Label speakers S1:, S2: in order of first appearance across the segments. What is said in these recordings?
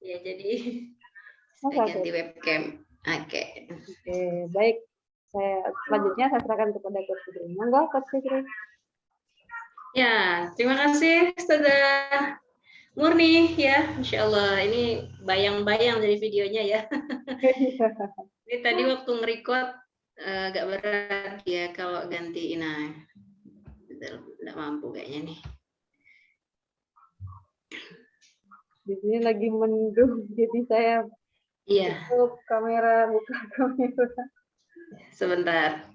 S1: Ya, jadi
S2: Mas,
S1: saya
S2: oke.
S1: ganti webcam. Oke.
S2: Oke, baik. Selanjutnya saya serahkan kepada Coach Fikri. Monggo, Coach Fikri.
S1: Ya, terima kasih Ustazah Murni ya. Insya Allah ini bayang-bayang dari videonya ya. Ini tadi waktu nge-record agak berat ya kalau ganti. Nah, tidak mampu kayaknya nih.
S2: Di sini lagi mendung, jadi saya tutup kamera, buka kamera.
S1: Sebentar.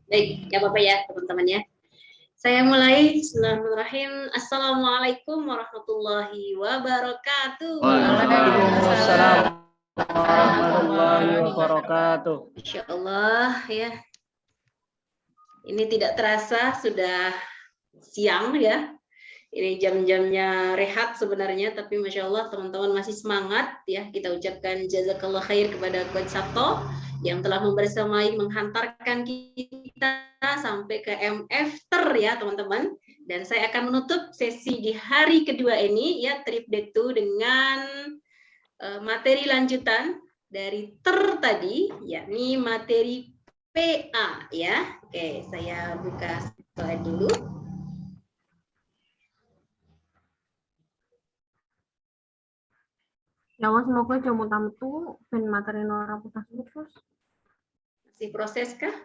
S1: Baik, ya apa-apa ya teman-teman ya. Saya mulai. Bismillahirrahmanirrahim. Assalamualaikum warahmatullahi wabarakatuh.
S3: Waalaikumsalam warahmatullahi wabarakatuh.
S1: Insya Allah ya. Ini tidak terasa sudah siang ya. Ini jam-jamnya rehat sebenarnya, tapi Masya Allah teman-teman masih semangat ya. Kita ucapkan jazakallah khair kepada Coach Sabto yang telah membersamai menghantarkan kita sampai ke MF ya teman-teman. Dan saya akan menutup sesi di hari kedua ini ya, trip day 2 dengan materi lanjutan dari tadi, yakni materi PA ya. Oke, saya buka slide dulu.
S4: Ya mas, semoga jamu tamu tuh ben materi nora putas terus.
S1: Masih proses kah?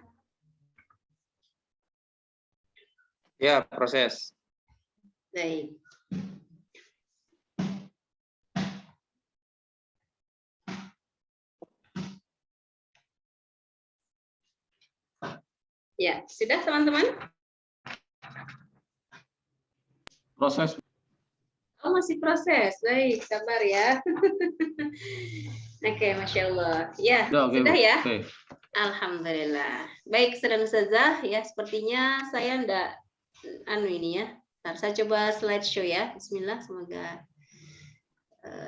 S3: Ya, proses.
S1: Baik. Ya, sudah teman-teman?
S3: Proses.
S1: Oh, masih proses. Baik, sabar ya. Oke, Masya Allah. Ya, sudah ya?
S3: Okay.
S1: Alhamdulillah. Baik, Saudara Ustazah, ya sepertinya saya enggak ini ya. Ntar saya coba slideshow ya. Bismillah, semoga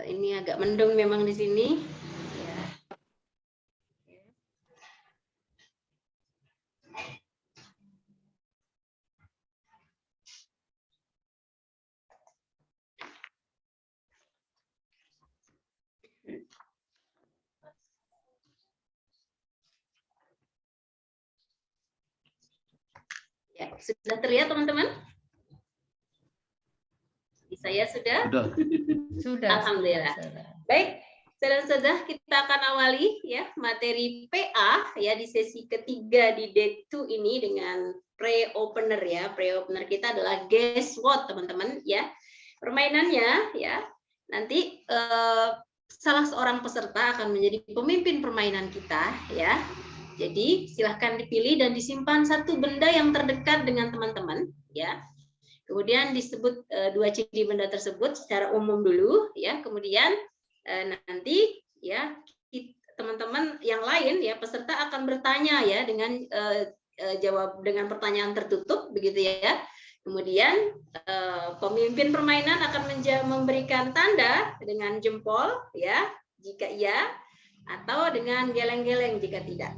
S1: ini agak mendung memang di sini. Ya. Ya, sudah terlihat teman-teman? Saya sudah?
S5: Sudah.
S1: Alhamdulillah. Baik, saudara-saudara, kita akan awali ya materi PA ya di sesi ketiga di day 2 ini dengan pre-opener ya. Pre-opener kita adalah guess what teman-teman ya. Permainannya ya nanti salah seorang peserta akan menjadi pemimpin permainan kita ya. Jadi silahkan dipilih dan disimpan satu benda yang terdekat dengan teman-teman ya. Kemudian disebut dua ciri benda tersebut secara umum dulu ya. Kemudian nanti ya teman-teman yang lain ya peserta akan bertanya ya dengan jawab dengan pertanyaan tertutup begitu ya. Kemudian pemimpin permainan akan memberikan tanda dengan jempol ya jika iya atau dengan geleng-geleng jika tidak.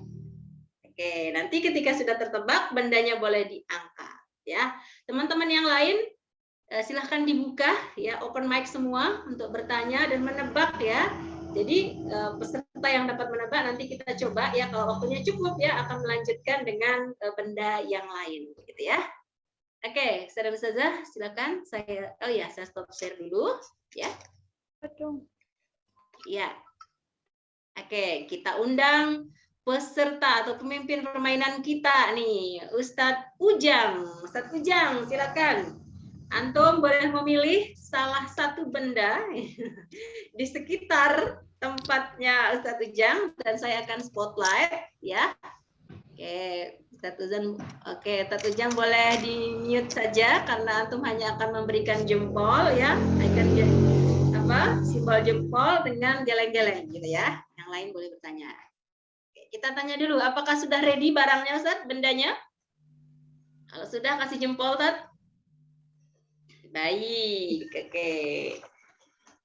S1: Oke, nanti ketika sudah tertebak bendanya boleh diangkat ya. Teman-teman yang lain silahkan dibuka ya, open mic semua untuk bertanya dan menebak ya. Jadi peserta yang dapat menebak nanti kita coba ya, kalau waktunya cukup ya akan melanjutkan dengan benda yang lain gitu ya. Oke, saudara ustazah silakan saya saya stop share dulu ya. Ya. Oke, kita undang peserta atau pemimpin permainan kita nih, Ustadz Ujang. Ustadz Ujang, silakan. Antum boleh memilih salah satu benda di sekitar tempatnya Ustadz Ujang dan saya akan spotlight ya. Oke, Ustadz Ujang boleh di mute saja karena antum hanya akan memberikan jempol ya, simbol jempol dengan geleng-geleng gitu ya. Yang lain boleh bertanya. Kita tanya dulu, apakah sudah ready barangnya, Ustaz, bendanya? Kalau sudah, kasih jempol, Ustaz. Baik, oke.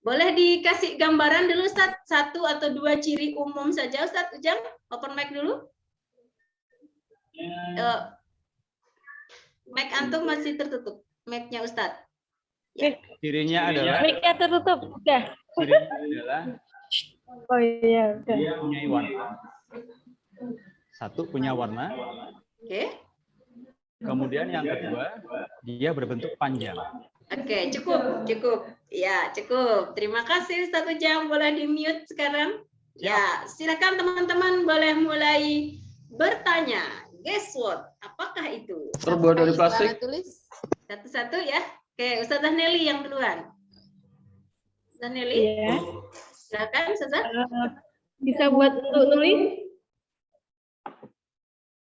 S1: Boleh dikasih gambaran dulu, Ustaz, satu atau dua ciri umum saja, Ustaz Ujang? Open mic dulu. Mic antum masih tertutup, mic-nya Ustaz.
S3: Cirinya adalah
S2: Mic-nya tertutup. Udah.
S3: cirinya adalah
S2: Oh iya, udah.
S3: dia punya warna. Satu punya warna.
S1: Oke.
S3: Kemudian yang kedua dia berbentuk panjang.
S1: Oke, cukup. Ya, cukup. Terima kasih Ustaz Ujang. Boleh di-mute sekarang? Ya, silakan teman-teman boleh mulai bertanya. Guess what? Apakah itu?
S3: Terbuat dari plastik.
S1: Satu-satu ya. Oke, Ustazah Nelly yang duluan. Ustazah Nelly,
S2: Iya.
S1: silakan Ustazah.
S2: Bisa buat untuk nulis?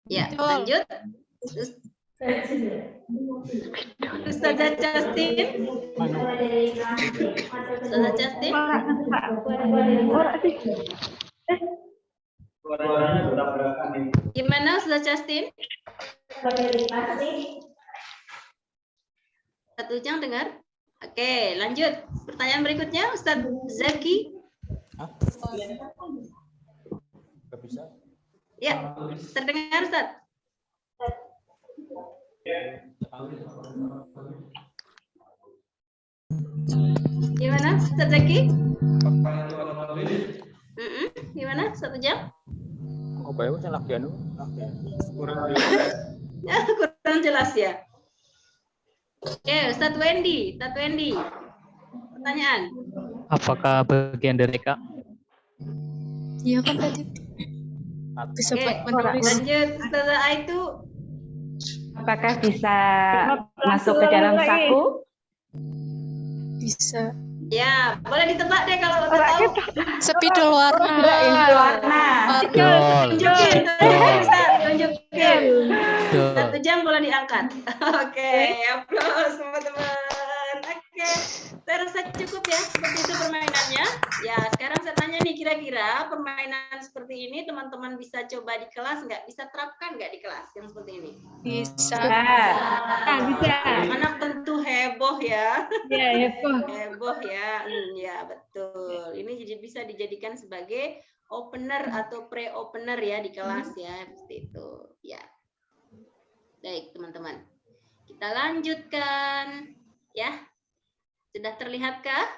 S1: Ya, lanjut. Ustazah Justin. Ustazah Justin. Gimana Ustazah Justin? Satu Ujang dengar? Oke, lanjut. Pertanyaan berikutnya, Ustaz Zaki.
S3: Nggak bisa.
S1: Ya, terdengar Ustaz? Gimana Ustaz Zaki? Gimana Ustaz Ujang?
S3: Apa ya? Saya lagi anu.
S1: Kurang jelas ya. Oke, Ustaz Wendy. Ustaz Wendy. Pertanyaan.
S5: Apakah bagian dari Kak?
S6: Iya kan tadi bisa
S1: Oke,
S6: buat menulis.
S1: lanjut Ustazah Aitu.
S2: Apakah bisa masuk ke dalam saku?
S6: Bisa.
S1: Ya, boleh ditebak deh kalau udah tahu.
S6: Spidol warna.
S2: Warna.
S1: Tunjukin, tunjukin.
S5: Betul.
S1: 1 jam boleh diangkat. Oke, aplaus teman-teman. Oke, saya rasa cukup ya seperti itu permainannya. Ya, sekarang saya tanya nih, kira-kira permainan seperti ini teman-teman bisa coba di kelas nggak? Bisa terapkan nggak di kelas yang seperti ini?
S6: Bisa.
S2: Bisa.
S1: Anak tentu heboh ya.
S2: Ya,
S1: Heboh ya. Ya, betul. Ini jadi bisa dijadikan sebagai opener atau pre-opener ya di kelas ya, seperti itu. Ya. Baik, teman-teman. Kita lanjutkan ya. Sudah terlihatkah?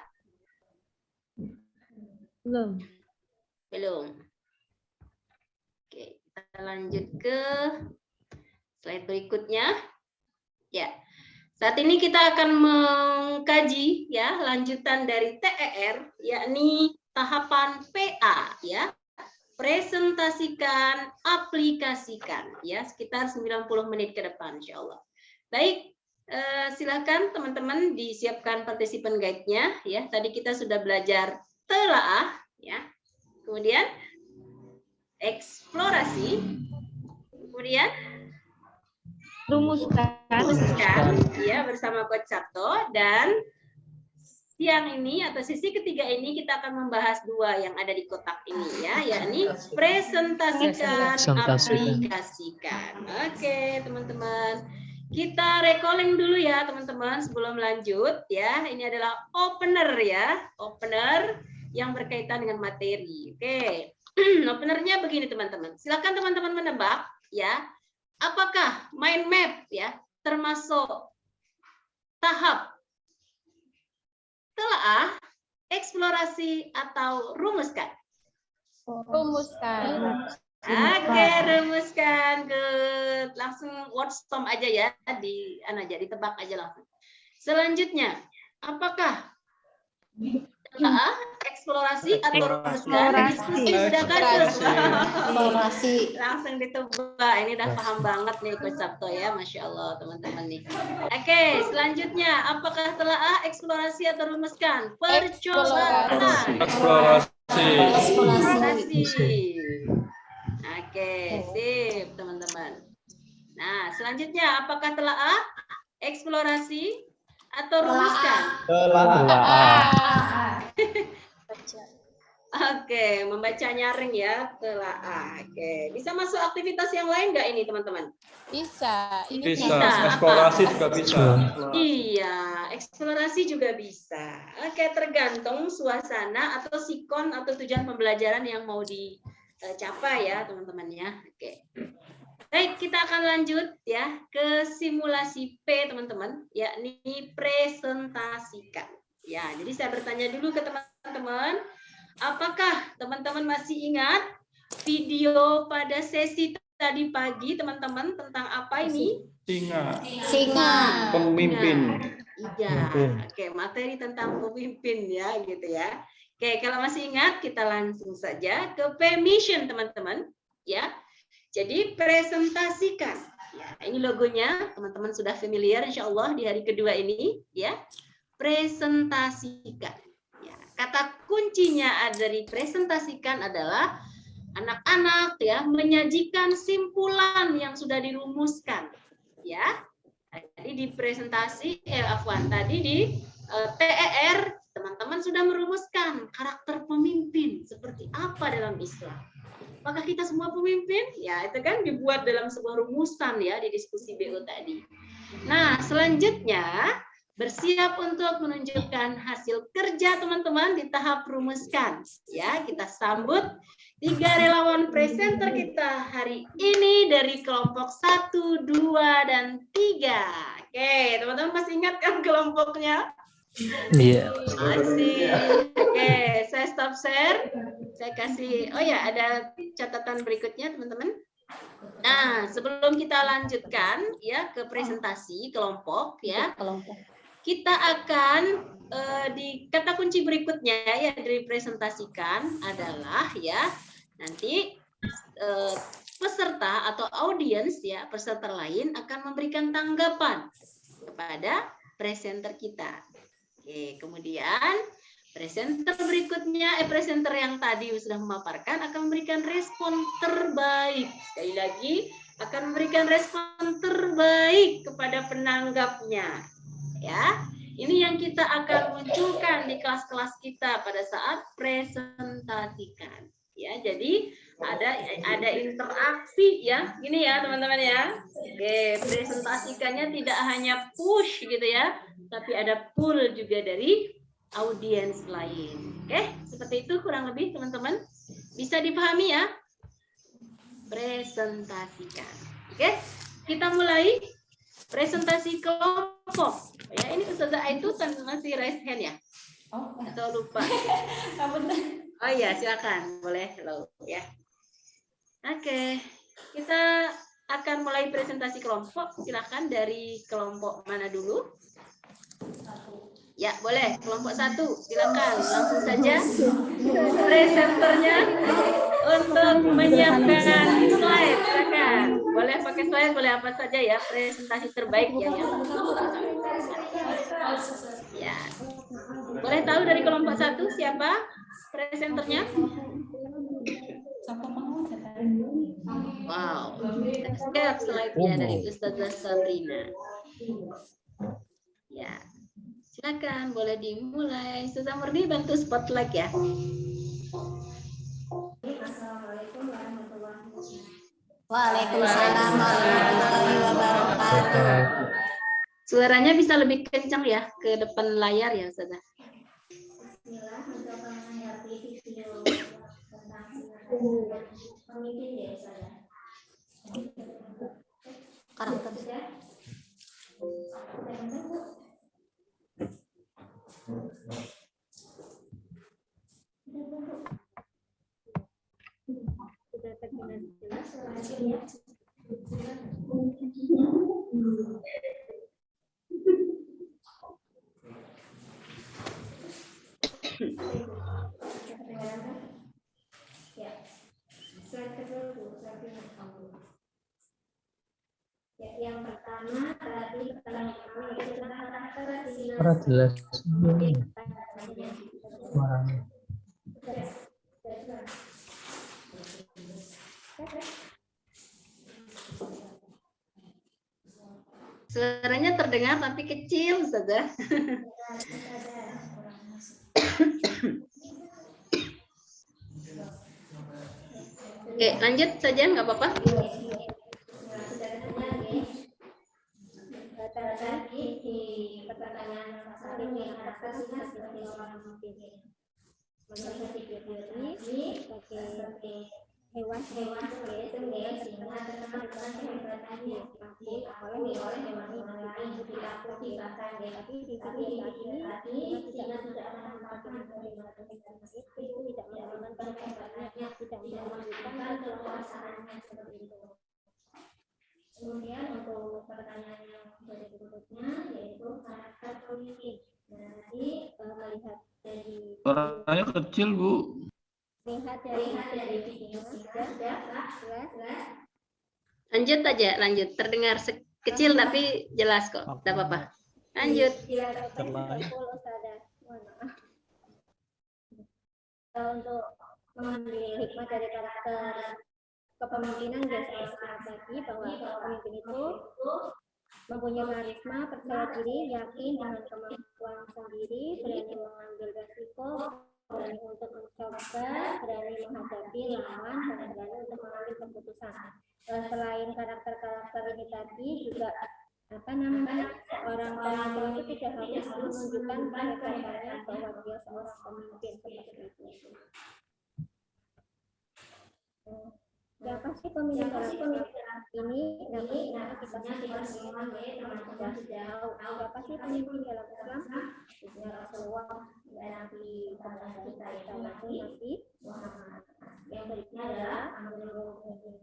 S2: Belum.
S1: Belum. Oke, kita lanjut ke slide berikutnya. Ya. Saat ini kita akan mengkaji ya lanjutan dari TER, yakni tahapan PA ya. Presentasikan, aplikasikan ya, sekitar 90 menit ke depan insyaallah. Baik, silakan teman-teman disiapkan participant guide-nya ya. Tadi kita sudah belajar telaah ya. Kemudian eksplorasi. Kemudian rumuskan ya bersama Coach Sabto, dan siang ini atau sesi ketiga ini kita akan membahas dua yang ada di kotak ini ya, yakni presentasikan, aplikasikan. Oke, teman-teman. Kita recalling dulu ya, teman-teman, sebelum lanjut ya. Ini adalah opener ya, opener yang berkaitan dengan materi. Oke. Openernya begini, teman-teman. Silakan teman-teman menebak ya. Apakah mind map ya termasuk tahap telaah, eksplorasi, atau rumuskan?
S2: Rumuskan.
S1: Oke, rumuskan. Good. Langsung wordstorm aja ya, ditebak aja langsung. Selanjutnya, apakah telaah, eksplorasi, atau rumuskan? Diskusi sudah kan?
S7: Eksplorasi.
S1: Langsung ditebak. Ini udah paham banget nih Coach Sabto ya, Masya Allah teman-teman nih. Oke, selanjutnya, apakah telaah, eksplorasi, atau rumuskan? Percobaan. Eksplorasi. Oke, sip teman-teman. Nah, selanjutnya, apakah telaah, eksplorasi, atau rumuskan? Oke, membaca nyaring ya, telaah. Oke, bisa masuk aktivitas yang lain nggak ini teman-teman?
S6: Bisa.
S3: Bisa. Eksplorasi juga bisa.
S1: Iya, eksplorasi juga bisa. Oke, tergantung suasana atau sikon atau tujuan pembelajaran yang mau dicapai ya teman-teman ya. Oke. Baik, kita akan lanjut ya ke simulasi P, teman-teman, yakni presentasikan. Ya, jadi saya bertanya dulu ke teman-teman, apakah teman-teman masih ingat video pada sesi tadi pagi, teman-teman, tentang apa ini?
S7: Singa.
S8: Pemimpin.
S1: Iya, oke, materi tentang pemimpin ya, gitu ya. Oke, kalau masih ingat, kita langsung saja ke P mission, teman-teman. Ya, jadi presentasikan. Ya, ini logonya, teman-teman sudah familiar, insya Allah di hari kedua ini, ya. Presentasikan. Ya, kata kuncinya dari presentasikan adalah anak-anak ya menyajikan simpulan yang sudah dirumuskan, ya. Jadi di presentasi, tadi di TER teman-teman sudah merumuskan karakter pemimpin seperti apa dalam Islam. Apakah kita semua pemimpin? Ya, itu kan dibuat dalam sebuah rumusan ya di diskusi BO tadi. Nah, selanjutnya bersiap untuk menunjukkan hasil kerja teman-teman di tahap rumuskan. Ya, kita sambut 3 relawan presenter kita hari ini dari kelompok 1, 2, dan 3. Oke, teman-teman masih ingat kan kelompoknya?
S5: Iya.
S1: Asik. Oke, saya stop share. Saya kasih, oh ya, ada catatan berikutnya teman-teman. Nah, sebelum kita lanjutkan ya ke presentasi kelompok ya, kita akan di kata kunci berikutnya ya dari presentasikan adalah ya nanti peserta atau audiens ya peserta lain akan memberikan tanggapan kepada presenter kita. Oke, kemudian presenter berikutnya, presenter yang tadi sudah memaparkan akan memberikan respon terbaik. Sekali lagi, akan memberikan respon terbaik kepada penanggapnya. Ya, ini yang kita akan munculkan di kelas-kelas kita pada saat presentasikan. Ya, jadi ada interaksi ya, gini ya teman-teman ya. Oke, presentasikannya tidak hanya push gitu ya, tapi ada pull juga dari audiens lain. Oke, seperti itu kurang lebih teman-teman. Bisa dipahami ya? Presentasikan. Oke, kita mulai presentasi kelompok. Ya, ini Ustazah Aitu masih raise hand ya? Atau lupa? Oh iya, silakan. Boleh lo ya. Oke, kita akan mulai presentasi kelompok. Silakan dari kelompok mana dulu? Ya, boleh. Kelompok 1, silakan. Langsung saja presenternya untuk menyiapkan slide. Silakan. Boleh pakai slide, boleh apa saja ya. Presentasi terbaik yang ya. Boleh tahu dari kelompok 1 siapa presenternya? Wow. Siap slide-nya dari Ustazah Sabrina. Ya. Silakan, boleh dimulai. Ustazah Murni bantu spotlight ya.
S7: Waalaikumsalam warahmatullahi wabarakatuh.
S1: Suaranya bisa lebih kencang ya ke depan layar ya, Ustazah.
S9: Bismillah, mencoba menanggapi video tentang pemimpin ya, saya.
S7: Karakter.
S9: Ya, yang pertama tadi pertanyaan pertama yaitu tentang karakter
S5: Jelas. Suaranya.
S1: Suaranya terdengar tapi kecil, Ustazah. Oke, lanjut saja, nggak apa-apa.
S9: tadi di pertanyaan saat ini karakter seperti seorang pemimpin. Melihat video ini sebagai hewan-hewan itu sehingga terkenal dengan kehebatannya, diakui oleh hewan lain, ditakuti bahkan. Tapi di sini saat ini tidak menunjukkan itu, tidak menunjukkan kehebatannya, tidak menunjukkan kekuasaannya seperti itu. Kemudian untuk pertanyaan yang berikutnya yaitu karakter pemimpin. Nah, tadi melihat dari
S8: Suaranya kecil, Bu.
S9: lihat dari video sudah jelas.
S1: Lanjut aja, lanjut. Terdengar kecil tapi jelas kok. Tidak apa-apa. Lanjut.
S9: Untuk mengambil hikmah dari karakter kepemimpinan guys, tadi bahwa pemimpin itu mempunyai karisma, percaya diri, yakin dengan kemampuan sendiri, berani mengambil resiko, berani untuk mencoba, berani menghadapi lawan, dan berani untuk mengambil keputusan. Selain karakter-karakter ini tadi juga seorang pemimpin itu tidak harus menunjukkan kehebatannya bahwa dia seorang pemimpin seperti itu. Siapa sih pemimpin ini? Namanya kita semua sudah tahu. Siapa sih pemimpin dalam Islam? Ya Rasulullah, Nabi kita Nabi Muhammad. Yang berikutnya adalah Amirul Mukminin.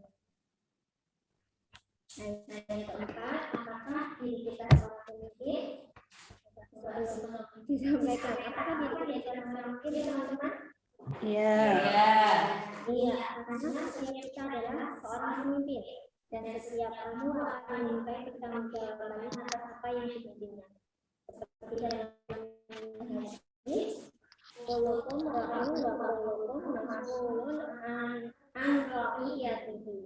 S9: Yang keempat, apakah diri kita seorang pemimpin? Disampaikan, apakah diri kita seorang pemimpin, teman-teman?
S7: Iya.
S9: Iya, karena setiap kita adalah seorang pemimpin dan setiap kamu akan dimintai pertanggungjawabannya atas apa yang dipimpinnya. Seperti dalam hadis, "Kullukum ra'in wa kullukum mas'ulun an ra'iyatihi."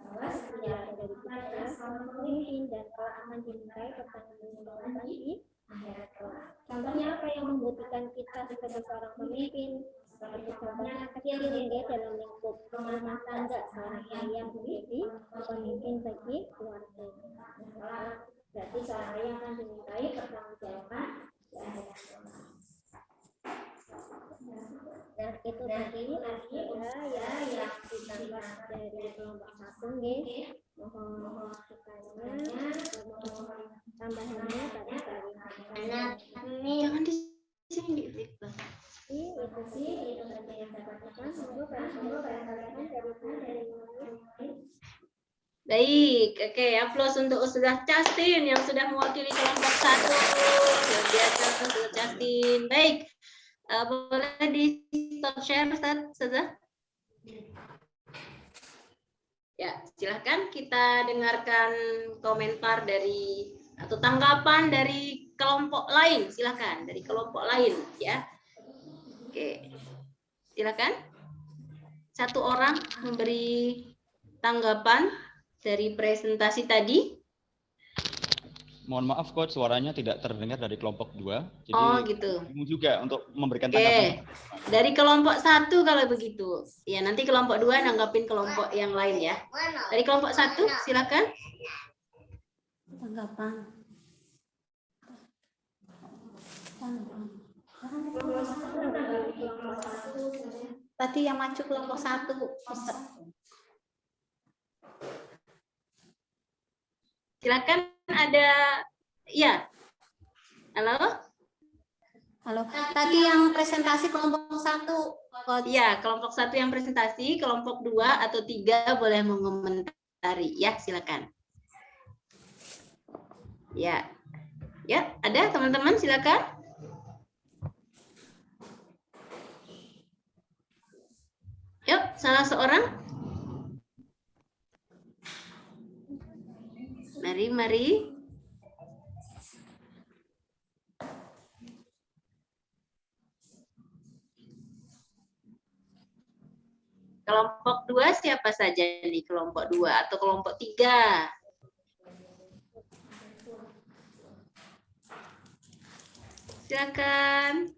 S9: Bahwa setiap dari kita adalah seorang pemimpin dan kau akan dimintai pertanggungjawaban di akhirat kelak. Contohnya apa yang membuktikan kita sebagai seorang pemimpin? Seperti contohnya kecil dia dalam lingkup rumah tangga, seorang ayah menjadi pemimpin bagi keluarga. Berarti seorang ayah akan dimintai pertanggungjawaban. Nah, itu tadi ada yang ditambah dari kelompok satu, guys. Mohon tambahannya pada kali ini.
S1: Jangan di sini.
S9: Itu saja yang dapat kalian dari
S1: Baik, oke, aplaus untuk Ustazah Justin yang sudah mewakili kelompok 1. Luar biasa Ustazah Justin. Baik, boleh di stop share Ustazah? Ya, silahkan kita dengarkan komentar dari atau tanggapan dari kelompok lain. Silahkan dari kelompok lain, ya. Oke, silakan. Satu orang memberi tanggapan dari presentasi tadi.
S3: Mohon maaf Coach, suaranya tidak terdengar dari kelompok 2. Jadi
S1: Oh gitu.
S3: bingung juga untuk memberikan tanggapan.
S1: Dari kelompok 1 kalau begitu. Ya, nanti kelompok 2 nanggapin kelompok yang lain ya. Dari kelompok 1 silakan.
S7: Tanggapan. Tadi yang maju kelompok 1.
S1: Silakan ada ya. Halo?
S7: Halo. Tadi yang presentasi kelompok 1.
S1: Iya, kelompok 1 yang presentasi, kelompok 2 atau 3 boleh mengomentari. Ya, silakan. Ya. Ya, ada teman-teman silakan. Yuk, salah seorang. Mari. Kelompok 2 siapa saja nih? Kelompok 2 atau kelompok 3? Silakan.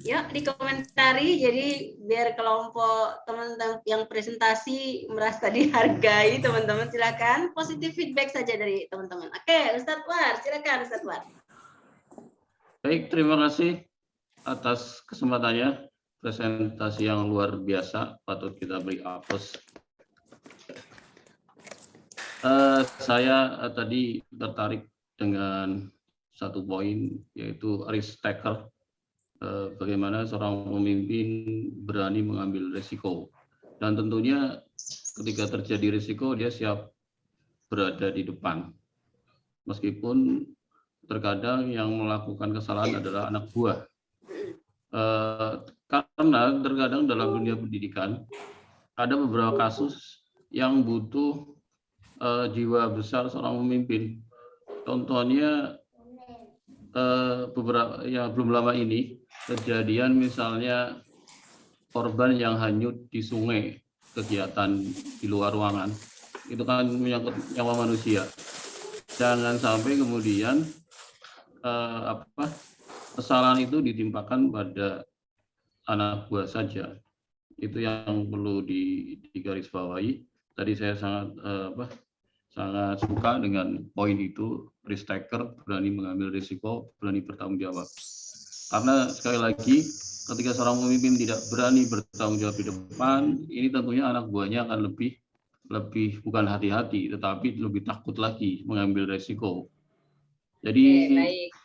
S1: Yuk dikomentari, jadi biar kelompok teman-teman yang presentasi merasa dihargai, teman-teman silakan positif feedback saja dari teman-teman. Oke, Ustadz War, silakan Ustadz War.
S8: Baik, terima kasih atas kesempatannya. presentasi yang luar biasa, patut kita beri aplaus. Saya tadi tertarik dengan satu poin, yaitu risk taker. Bagaimana seorang pemimpin berani mengambil risiko. Dan tentunya ketika terjadi risiko, dia siap berada di depan. Meskipun terkadang yang melakukan kesalahan adalah anak buah. Karena terkadang dalam dunia pendidikan, ada beberapa kasus yang butuh jiwa besar seorang pemimpin. Contohnya beberapa ya belum lama ini kejadian misalnya korban yang hanyut di sungai kegiatan di luar ruangan, itu kan menyangkut nyawa manusia. Jangan sampai kemudian kesalahan itu ditimpakan pada anak buah saja. Itu yang perlu digarisbawahi. Tadi saya sangat suka dengan poin itu, risk taker, berani mengambil risiko, berani bertanggung jawab. Karena sekali lagi, ketika seorang pemimpin tidak berani bertanggung jawab di depan, ini tentunya anak buahnya akan lebih bukan hati-hati, tetapi lebih takut lagi mengambil risiko. Jadi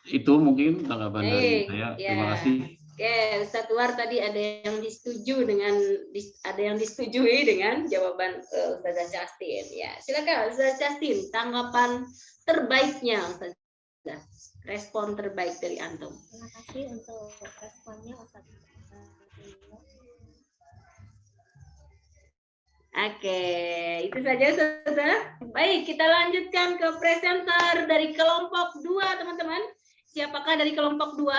S8: itu mungkin tanggapan dari saya. Terima kasih.
S1: Oke, Ustadz War tadi ada yang disetujui dengan jawaban Ustazah Justin. Ya, silakan Ustazah Justin, tanggapan terbaiknya Ustazah. Respon terbaik dari antum.
S9: Terima kasih untuk responnya Ustaz.
S1: Oke, itu saja Ustazah. Baik, kita lanjutkan ke presenter dari kelompok 2, teman-teman. Siapakah dari kelompok 2?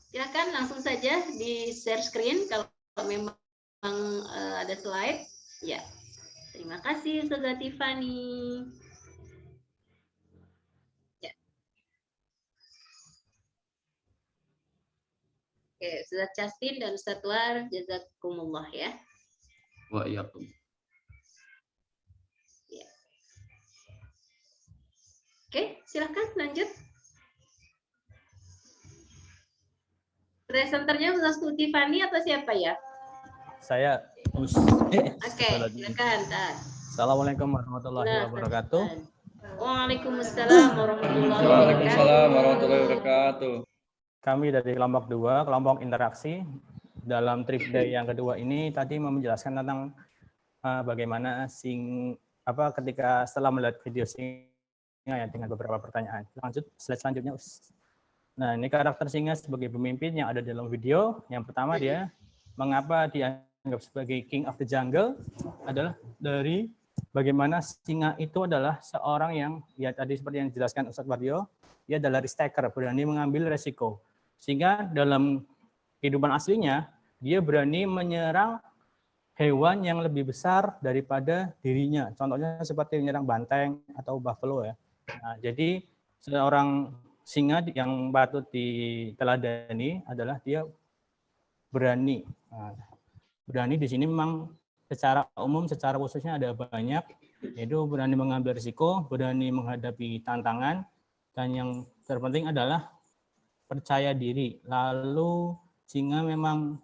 S1: Silakan langsung saja di share screen kalau memang ada slide. Ya, terima kasih Ustazah Tiffany. Ya. Oke, Ustazah Justin dan Ustadz War, jazakumullah ya.
S8: Wa'iyyakum.
S1: Ya. Oke, silakan lanjut. Presenternya Ustaz Tiffany atau siapa ya?
S10: Saya
S1: Oke, silakan.
S10: Assalamualaikum warahmatullahi wabarakatuh.
S1: Waalaikumsalam warahmatullahi wabarakatuh.
S10: Kami dari kelompok 2, kelompok interaksi. Dalam trip day yang kedua ini tadi menjelaskan tentang bagaimana ketika setelah melihat video singa ya dengan beberapa pertanyaan. Lanjut slide selanjutnya. Nah, ini karakter singa sebagai pemimpin yang ada dalam video. Yang pertama dia mengapa dianggap sebagai king of the jungle adalah dari bagaimana singa itu adalah seorang yang ya tadi seperti yang dijelaskan Ustadz Wardio, dia adalah risk taker, berani mengambil resiko. Sehingga dalam kehidupan aslinya dia berani menyerang hewan yang lebih besar daripada dirinya. Contohnya seperti menyerang banteng atau buffalo ya. Nah, jadi seorang singa yang patut diteladani adalah dia berani. Nah, berani di sini memang secara umum, secara khususnya ada banyak, yaitu berani mengambil risiko, berani menghadapi tantangan, dan yang terpenting adalah percaya diri. Lalu singa memang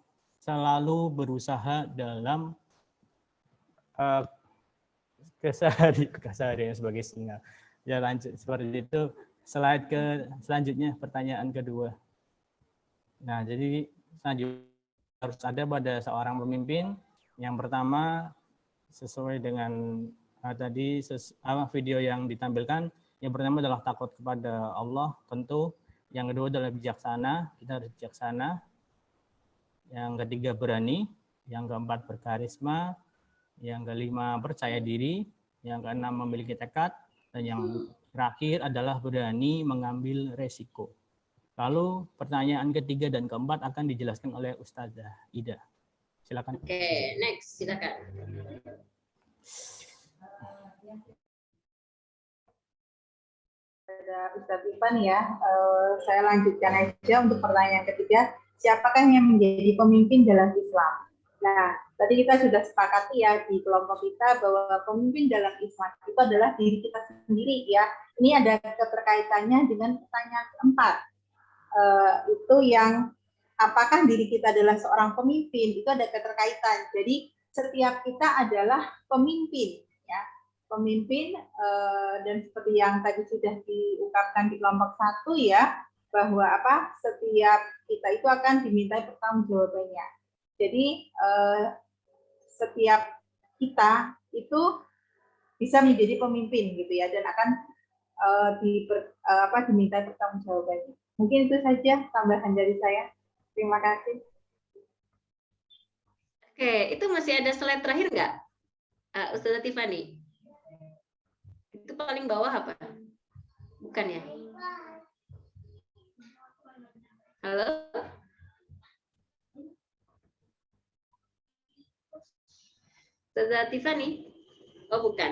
S10: selalu berusaha dalam keseharian sebagai singa. Ya lanjut seperti itu. Slide selanjutnya, pertanyaan kedua. Nah, jadi selanjutnya harus ada pada seorang pemimpin. Yang pertama, sesuai dengan tadi video yang ditampilkan, yang pertama adalah takut kepada Allah, tentu. Yang kedua adalah bijaksana, kita harus bijaksana. Yang ketiga berani, yang keempat berkarisma, yang kelima percaya diri, yang keenam memiliki tekad, dan yang terakhir adalah berani mengambil resiko. Lalu pertanyaan ketiga dan keempat akan dijelaskan oleh Ustazah Ida. Silakan.
S1: Oke, next, silakan.
S2: Ada Ustadz Ivan ya, saya lanjutkan aja untuk pertanyaan ketiga. Siapakah yang menjadi pemimpin dalam Islam? Nah, tadi kita sudah sepakati ya di kelompok kita bahwa pemimpin dalam Islam itu adalah diri kita sendiri ya. Ini ada keterkaitannya dengan pertanyaan keempat. Itu yang apakah diri kita adalah seorang pemimpin, itu ada keterkaitan. Jadi setiap kita adalah pemimpin, ya, pemimpin, dan seperti yang tadi sudah diungkapkan di kelompok 1 ya, bahwa setiap kita itu akan dimintai pertanggungjawabannya. Jadi setiap kita itu bisa menjadi pemimpin gitu ya, dan akan diminta pertanggungjawabannya. Mungkin itu saja tambahan dari saya. Terima kasih.
S1: Oke, itu masih ada slide terakhir nggak, Ustazah Tiffany? Itu paling bawah apa? Bukan ya? Halo? Ustazah Tiffany? Oh, bukan.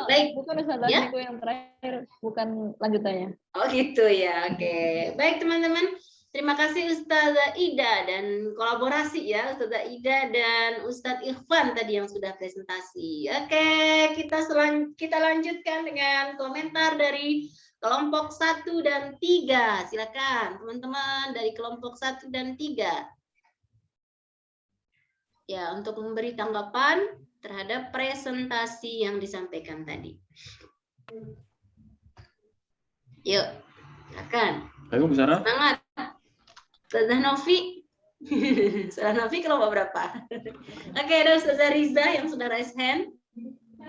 S1: Baik.
S6: Bukan Ustazah,
S1: Ya?
S6: itu yang terakhir, bukan lanjutannya.
S1: Oh gitu ya, oke. Baik teman-teman, terima kasih Ustazah Ida dan kolaborasi ya, Ustazah Ida dan Ustadz Ikhwan tadi yang sudah presentasi. Oke, kita lanjutkan dengan komentar dari kelompok 1 dan 3. Silakan teman-teman dari kelompok 1 dan 3. Ya, untuk memberi tanggapan terhadap presentasi yang disampaikan tadi. Yuk, silakan.
S8: Ayo Bu Sarah.
S1: Semangat. Ustazah Novi. Ustazah Novi kelompok berapa? Oke, ada Ustazah Riza yang sudah raise hand.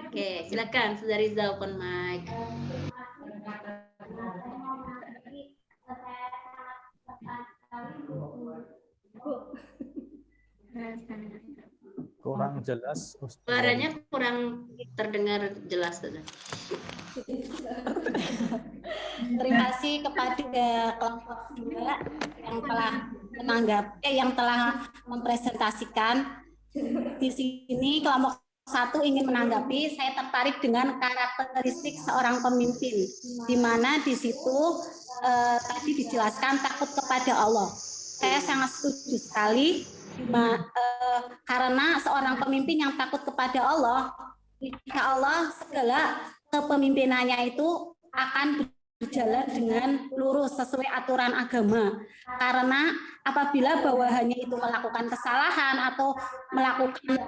S1: Oke, silakan Ustazah Riza open mic.
S10: Kurang jelas, Ustaz.
S1: Suaranya kurang terdengar jelas, Ustazah.
S7: Terima kasih kepada kelompok 2 yang telah mempresentasikan. Di sini kelompok 1 ingin menanggapi, saya tertarik dengan karakteristik seorang pemimpin, di mana di situ tadi dijelaskan takut kepada Allah. Saya sangat setuju sekali, karena seorang pemimpin yang takut kepada Allah, insya Allah segala kepemimpinannya itu akan berjalan dengan lurus sesuai aturan agama. Karena apabila bawahannya itu melakukan kesalahan atau melakukan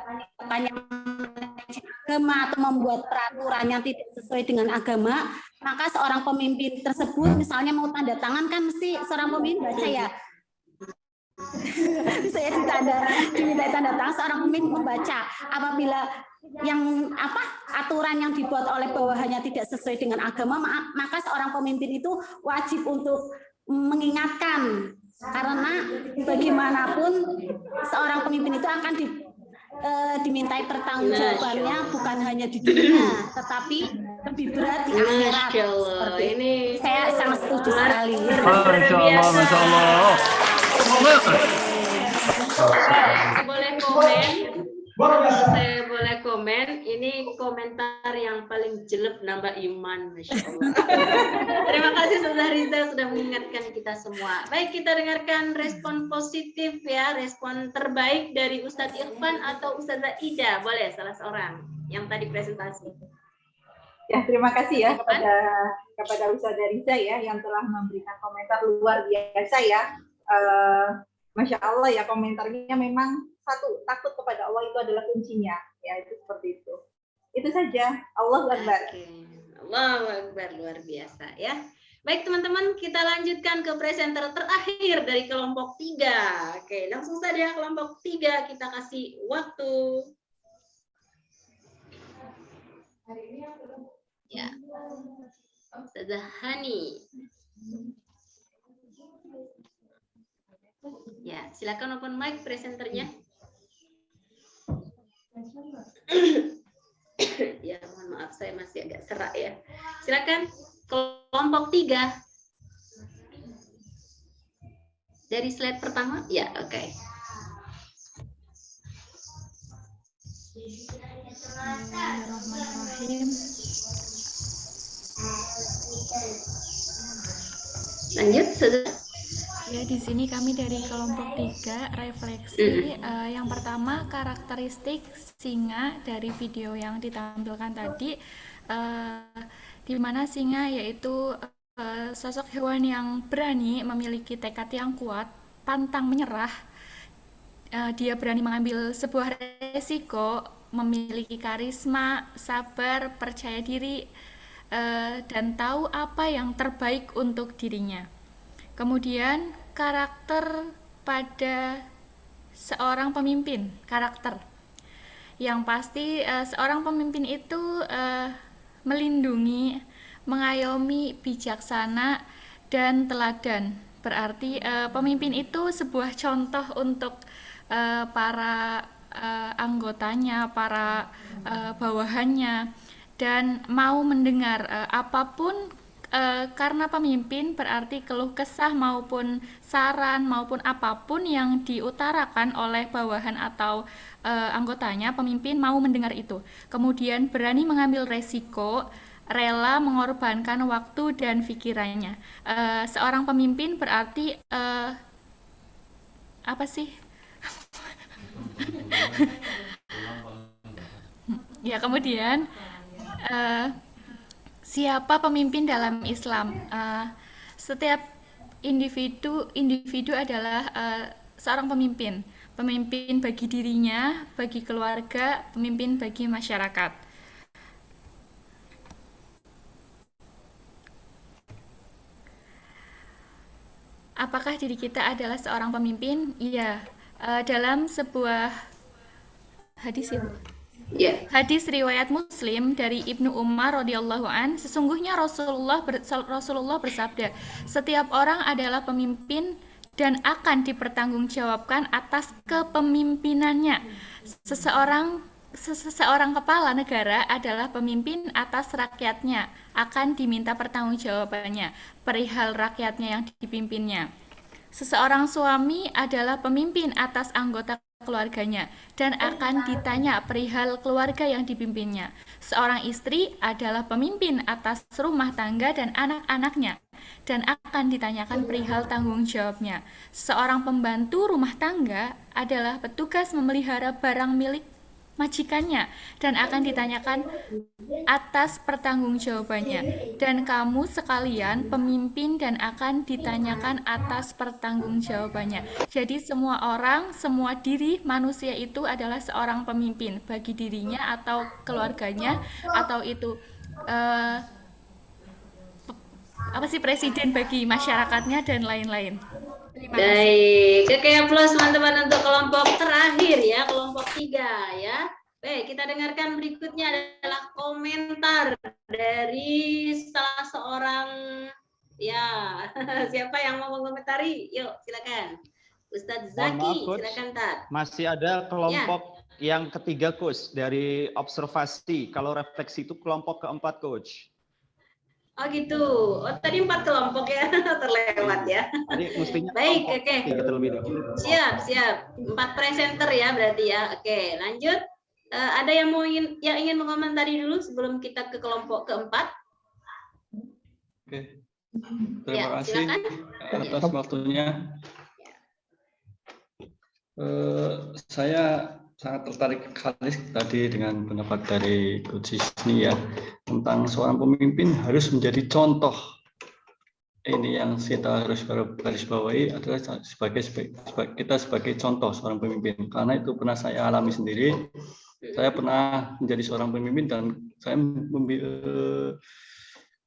S7: agama atau membuat peraturan yang tidak sesuai dengan agama, maka seorang pemimpin tersebut misalnya mau tanda tangan, kan mesti seorang pemimpin baca ya. Saya diminta tanda tangan, seorang pemimpin membaca. Apabila yang aturan yang dibuat oleh bawahannya tidak sesuai dengan agama, maka seorang pemimpin itu wajib untuk mengingatkan, karena bagaimanapun seorang pemimpin itu akan dimintai pertanggungjawabannya bukan hanya di dunia, tetapi lebih berat di akhirat. Seperti ini saya sangat setuju sekali.
S8: Masya Allah.
S1: Saya boleh komen, ini komentar yang paling jelek nambah iman, Masya Allah. Terima kasih Ustazah Riza sudah mengingatkan kita semua. Baik, kita dengarkan respon positif ya, respon terbaik dari Ustadz Ikhwan atau Ustazah Ida, boleh salah seorang yang tadi presentasi.
S2: Ya, terima kasih ya kepada Ustazah Riza ya yang telah memberikan komentar luar biasa ya. Masya Allah ya, komentarnya memang satu, takut kepada Allah itu adalah kuncinya ya, itu seperti itu saja. Allahu Akbar.
S1: Allahu Akbar, luar biasa ya. Baik teman-teman, kita lanjutkan ke presenter terakhir dari kelompok 3. Oke, langsung saja kelompok 3 kita kasih waktu. Ya, Ustazah Hani. Ya, silakan open mic presenternya. Ya, mohon maaf saya masih agak serak ya. Silakan kelompok 3. Dari slide pertama, ya, oke.
S6: Bismillahirrahmanirrahim.
S1: Lanjut, Ustazah.
S6: Ya, di sini kami dari kelompok 3 refleksi. Yang pertama, karakteristik singa dari video yang ditampilkan tadi, di mana singa yaitu sosok hewan yang berani, memiliki tekad yang kuat, pantang menyerah, dia berani mengambil sebuah resiko, memiliki karisma, sabar, percaya diri, dan tahu apa yang terbaik untuk dirinya. Kemudian karakter pada seorang pemimpin, karakter. Yang pasti seorang pemimpin itu melindungi, mengayomi, bijaksana, dan teladan. Berarti pemimpin itu sebuah contoh untuk para anggotanya, para bawahannya, dan mau mendengar apapun, karena pemimpin berarti keluh kesah maupun saran maupun apapun yang diutarakan oleh bawahan atau anggotanya, pemimpin mau mendengar itu. Kemudian berani mengambil resiko, rela mengorbankan waktu dan pikirannya. Seorang pemimpin berarti apa sih? Ya, kemudian siapa pemimpin dalam Islam? Setiap individu adalah seorang pemimpin. Pemimpin bagi dirinya, bagi keluarga, pemimpin bagi masyarakat. Apakah diri kita adalah seorang pemimpin? Iya. Dalam sebuah hadis itu. Hadis riwayat Muslim dari Ibnu Umar radhiyallahu an, sesungguhnya Rasulullah bersabda, setiap orang adalah pemimpin dan akan dipertanggungjawabkan atas kepemimpinannya. Seseorang kepala negara adalah pemimpin atas rakyatnya, akan diminta pertanggungjawabannya perihal rakyatnya yang dipimpinnya. Seseorang suami adalah pemimpin atas anggota keluarganya dan akan ditanya perihal keluarga yang dipimpinnya. Seorang istri adalah pemimpin atas rumah tangga dan anak-anaknya dan akan ditanyakan perihal tanggung jawabnya. Seorang pembantu rumah tangga adalah petugas memelihara barang milik majikannya dan akan ditanyakan atas pertanggungjawabannya. Dan kamu sekalian pemimpin dan akan ditanyakan atas pertanggungjawabannya. Jadi semua orang, semua diri manusia itu adalah seorang pemimpin bagi dirinya atau keluarganya, atau itu presiden bagi masyarakatnya dan lain-lain.
S1: Baik, oke, plus teman-teman untuk kelompok terakhir ya, kelompok 3 ya. Baik, kita dengarkan berikutnya adalah komentar dari salah seorang, ya, siapa yang mau mengomentari? Yuk, silakan. Ustadz Zaki, silakan Tat.
S3: Masih ada kelompok yang ketiga, Coach, dari observasi. Kalau refleksi itu kelompok keempat, Coach.
S1: Oh gitu. Oh tadi 4 kelompok ya, terlewat ya. Baik, oke. Siap. 4 presenter ya berarti ya. Oke, lanjut. Ada yang ingin mengomentari dulu sebelum kita ke kelompok keempat?
S8: Oke. Terima kasih atas waktunya. Saya sangat tertarik sekali tadi dengan pendapat dari Coach Cisni ya, tentang seorang pemimpin harus menjadi contoh. Ini yang kita harus garis bawahi adalah kita sebagai contoh seorang pemimpin, karena itu pernah saya alami sendiri. Saya pernah menjadi seorang pemimpin dan saya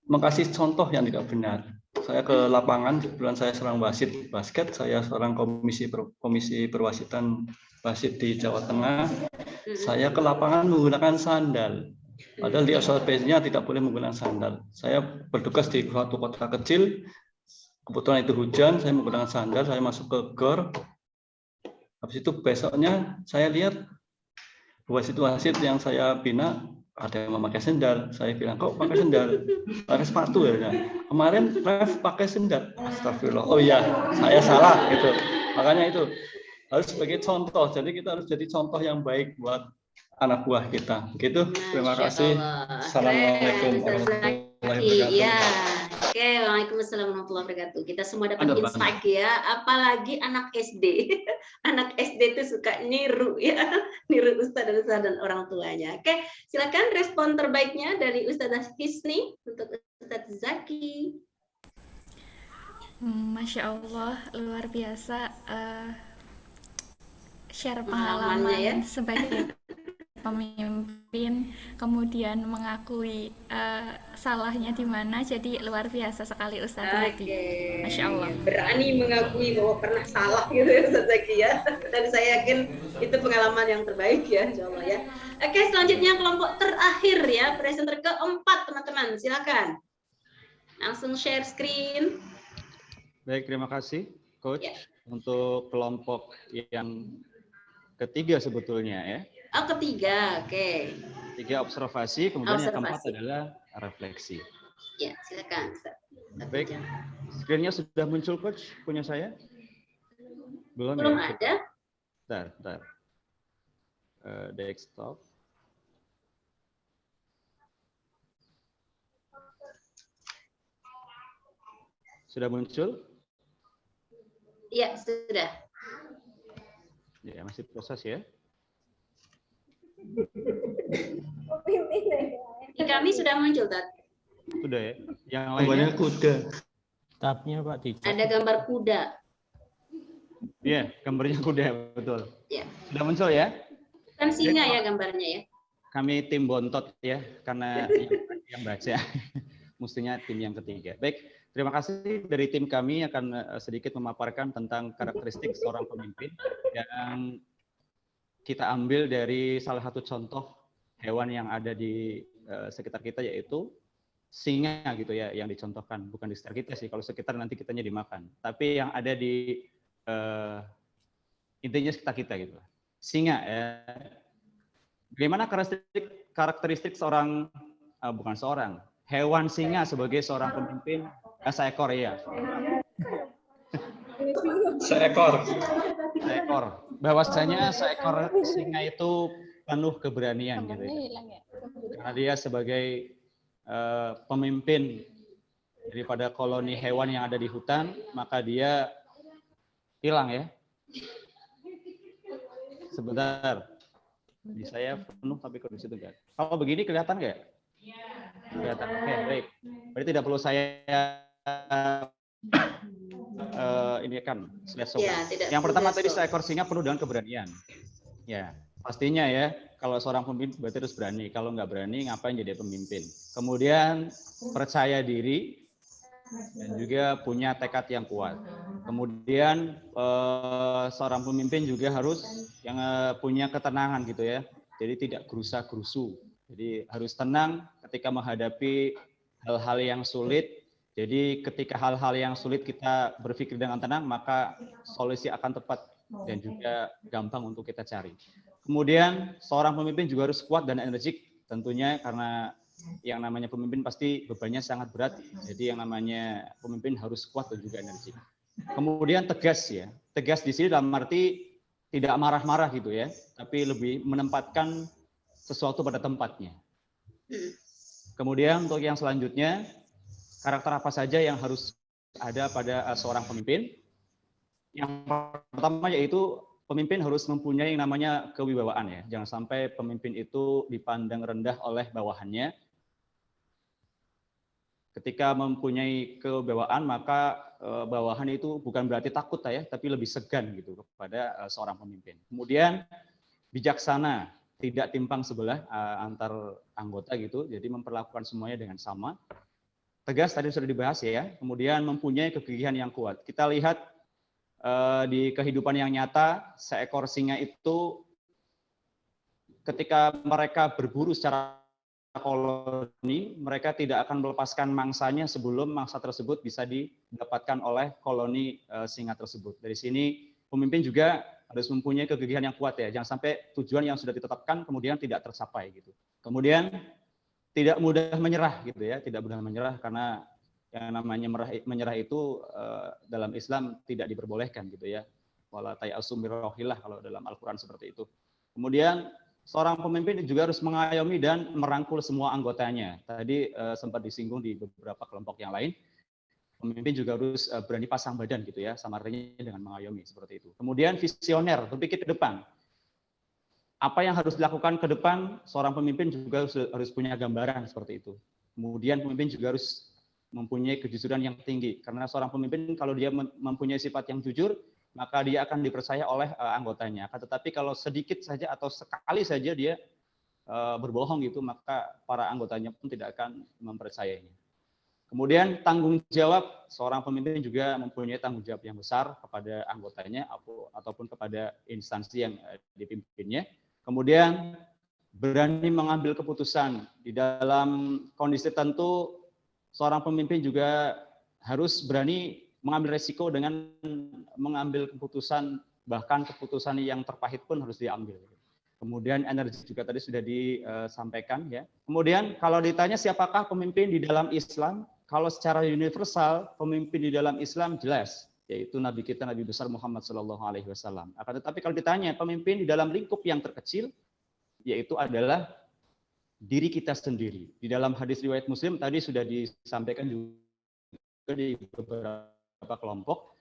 S8: mengkasih contoh yang tidak benar. Saya ke lapangan, kebetulan saya seorang wasit basket, saya seorang komisi perwasitan wasit di Jawa Tengah. Saya ke lapangan menggunakan sandal, padahal di SOP-nya tidak boleh menggunakan sandal. Saya bertugas di suatu kota kecil, kebetulan itu hujan, saya menggunakan sandal, saya masuk ke gor. Habis itu besoknya saya lihat wasit-wasit yang saya bina ada yang memakai sendal. Saya bilang, kok pakai sendal? Pakai sepatu ya? Kemarin ref pakai sendal. Astagfirullah. Oh iya, saya salah gitu. Makanya itu harus sebagai contoh. Jadi kita harus jadi contoh yang baik buat anak buah kita. Begitu. Terima kasih. Assalamualaikum warahmatullahi wabarakatuh.
S1: Ya. Oke, waalaikumsalam warahmatullahi wabarakatuh. Kita semua dapat insight ya, apalagi anak SD. Anak SD itu suka niru ya, niru Ustadz dan orang tuanya. Oke, silakan respon terbaiknya dari Ustadz Hisni untuk Ustadz Zaki.
S6: Masya Allah, luar biasa share
S1: Pengalamannya ya.
S6: pengalaman sebagai pemimpin, kemudian mengakui salahnya di mana, jadi luar biasa sekali Ustadz Zaki. Masya Allah.
S1: Berani mengakui bahwa pernah salah gitu ya Ustadz Zaki ya. Dan saya yakin itu pengalaman yang terbaik ya, Insya Allah ya. Oke, selanjutnya kelompok terakhir ya, presenter keempat teman-teman, silakan. Langsung share screen.
S3: Baik, terima kasih Coach
S1: Ya.
S3: untuk kelompok yang ketiga sebetulnya ya.
S1: Oh, ketiga, oke.
S3: Tiga observasi, kemudian yang keempat
S1: Observasi.
S3: adalah refleksi.
S1: Ya, silakan.
S3: Baik, screen-nya sudah muncul Coach, punya saya? Belum ya?
S1: ada.
S3: Bentar. Desktop. Sudah muncul?
S1: Iya, sudah.
S3: Ya, masih proses ya.
S1: Di kami sudah muncul, Tat.
S3: Sudah ya. Yang
S5: Gambarnya
S3: lainnya
S5: kuda.
S10: Tabnya Pak di
S1: Ada gambar kuda.
S3: Iya, gambarnya kuda, betul.
S1: Ya.
S3: Sudah muncul ya?
S1: Kan singa ya gambarnya ya.
S3: Kami tim bontot ya, karena yang baca. Mestinya tim yang ketiga. Baik, terima kasih dari tim kami akan sedikit memaparkan tentang karakteristik seorang pemimpin yang kita ambil dari salah satu contoh hewan yang ada di sekitar kita, yaitu singa gitu ya, yang dicontohkan. Bukan di sekitar kita sih, kalau sekitar nanti kitanya dimakan. Tapi yang ada di intinya sekitar kita gitu. Singa ya. Bagaimana karakteristik seorang, bukan seorang, hewan singa sebagai seorang pemimpin? Seekor ya.
S5: Seekor.
S3: Bahwasanya seekor singa itu penuh keberanian gitu ya. Karena dia sebagai pemimpin daripada koloni hewan yang ada di hutan, maka dia hilang ya. Sebentar. Di saya penuh tapi kalau di situ enggak. Kalau begini kelihatan nggak? Kelihatan. Oke, baik. Berarti tidak perlu saya ini kan slide show.
S1: Ya,
S3: Yang pertama tadi seekor singa penuh dengan keberanian. Ya, pastinya ya, kalau seorang pemimpin berarti harus berani. Kalau nggak berani, ngapain jadi pemimpin? Kemudian percaya diri dan juga punya tekad yang kuat. Kemudian seorang pemimpin juga harus yang punya ketenangan gitu ya. Jadi tidak gerusa-gerusu. Jadi harus tenang ketika menghadapi hal-hal yang sulit. Jadi ketika hal-hal yang sulit kita berpikir dengan tenang, maka solusi akan tepat dan juga gampang untuk kita cari. Kemudian seorang pemimpin juga harus kuat dan energik tentunya, karena yang namanya pemimpin pasti bebannya sangat berat. Jadi yang namanya pemimpin harus kuat dan juga energik. Kemudian tegas ya. Tegas di sini dalam arti tidak marah-marah gitu ya, tapi lebih menempatkan sesuatu pada tempatnya. Kemudian untuk yang selanjutnya, karakter apa saja yang harus ada pada seorang pemimpin? Yang pertama yaitu pemimpin harus mempunyai yang namanya kewibawaan ya. Jangan sampai pemimpin itu dipandang rendah oleh bawahannya. Ketika mempunyai kewibawaan, maka bawahan itu bukan berarti takut ya, tapi lebih segan gitu kepada seorang pemimpin. Kemudian bijaksana, tidak timpang sebelah antar anggota gitu, jadi memperlakukan semuanya dengan sama. Tegas tadi sudah dibahas ya. Kemudian mempunyai kegigihan yang kuat. Kita lihat di kehidupan yang nyata, seekor singa itu ketika mereka berburu secara koloni, mereka tidak akan melepaskan mangsanya sebelum mangsa tersebut bisa didapatkan oleh koloni singa tersebut. Dari sini pemimpin juga harus mempunyai kegigihan yang kuat ya. Jangan sampai tujuan yang sudah ditetapkan kemudian tidak tercapai gitu. Kemudian tidak mudah menyerah gitu ya, tidak mudah menyerah, karena yang namanya menyerah itu dalam Islam tidak diperbolehkan gitu ya. Wala ta'asu min rohillah kalau dalam Al-Qur'an seperti itu. Kemudian seorang pemimpin juga harus mengayomi dan merangkul semua anggotanya. Tadi sempat disinggung di beberapa kelompok yang lain. Pemimpin juga harus berani pasang badan gitu ya, sama artinya dengan mengayomi seperti itu. Kemudian visioner, berpikir ke depan. Apa yang harus dilakukan ke depan, seorang pemimpin juga harus punya gambaran seperti itu. Kemudian pemimpin juga harus mempunyai kejujuran yang tinggi. Karena seorang pemimpin kalau dia mempunyai sifat yang jujur, maka dia akan dipercaya oleh anggotanya. Tetapi kalau sedikit saja atau sekali saja dia berbohong gitu, maka para anggotanya pun tidak akan mempercayainya. Kemudian tanggung jawab, seorang pemimpin juga mempunyai tanggung jawab yang besar kepada anggotanya ataupun kepada instansi yang dipimpinnya. Kemudian berani mengambil keputusan di dalam kondisi tertentu. Seorang pemimpin juga harus berani mengambil resiko dengan mengambil keputusan, bahkan keputusan yang terpahit pun harus diambil. Kemudian energi juga tadi sudah disampaikan ya. Kemudian kalau ditanya siapakah pemimpin di dalam Islam, kalau secara universal pemimpin di dalam Islam jelas, yaitu Nabi kita Nabi besar Muhammad SAW. Akan tetapi kalau ditanya pemimpin di dalam lingkup yang terkecil, yaitu adalah diri kita sendiri. Di dalam hadis riwayat Muslim tadi sudah disampaikan juga di beberapa kelompok.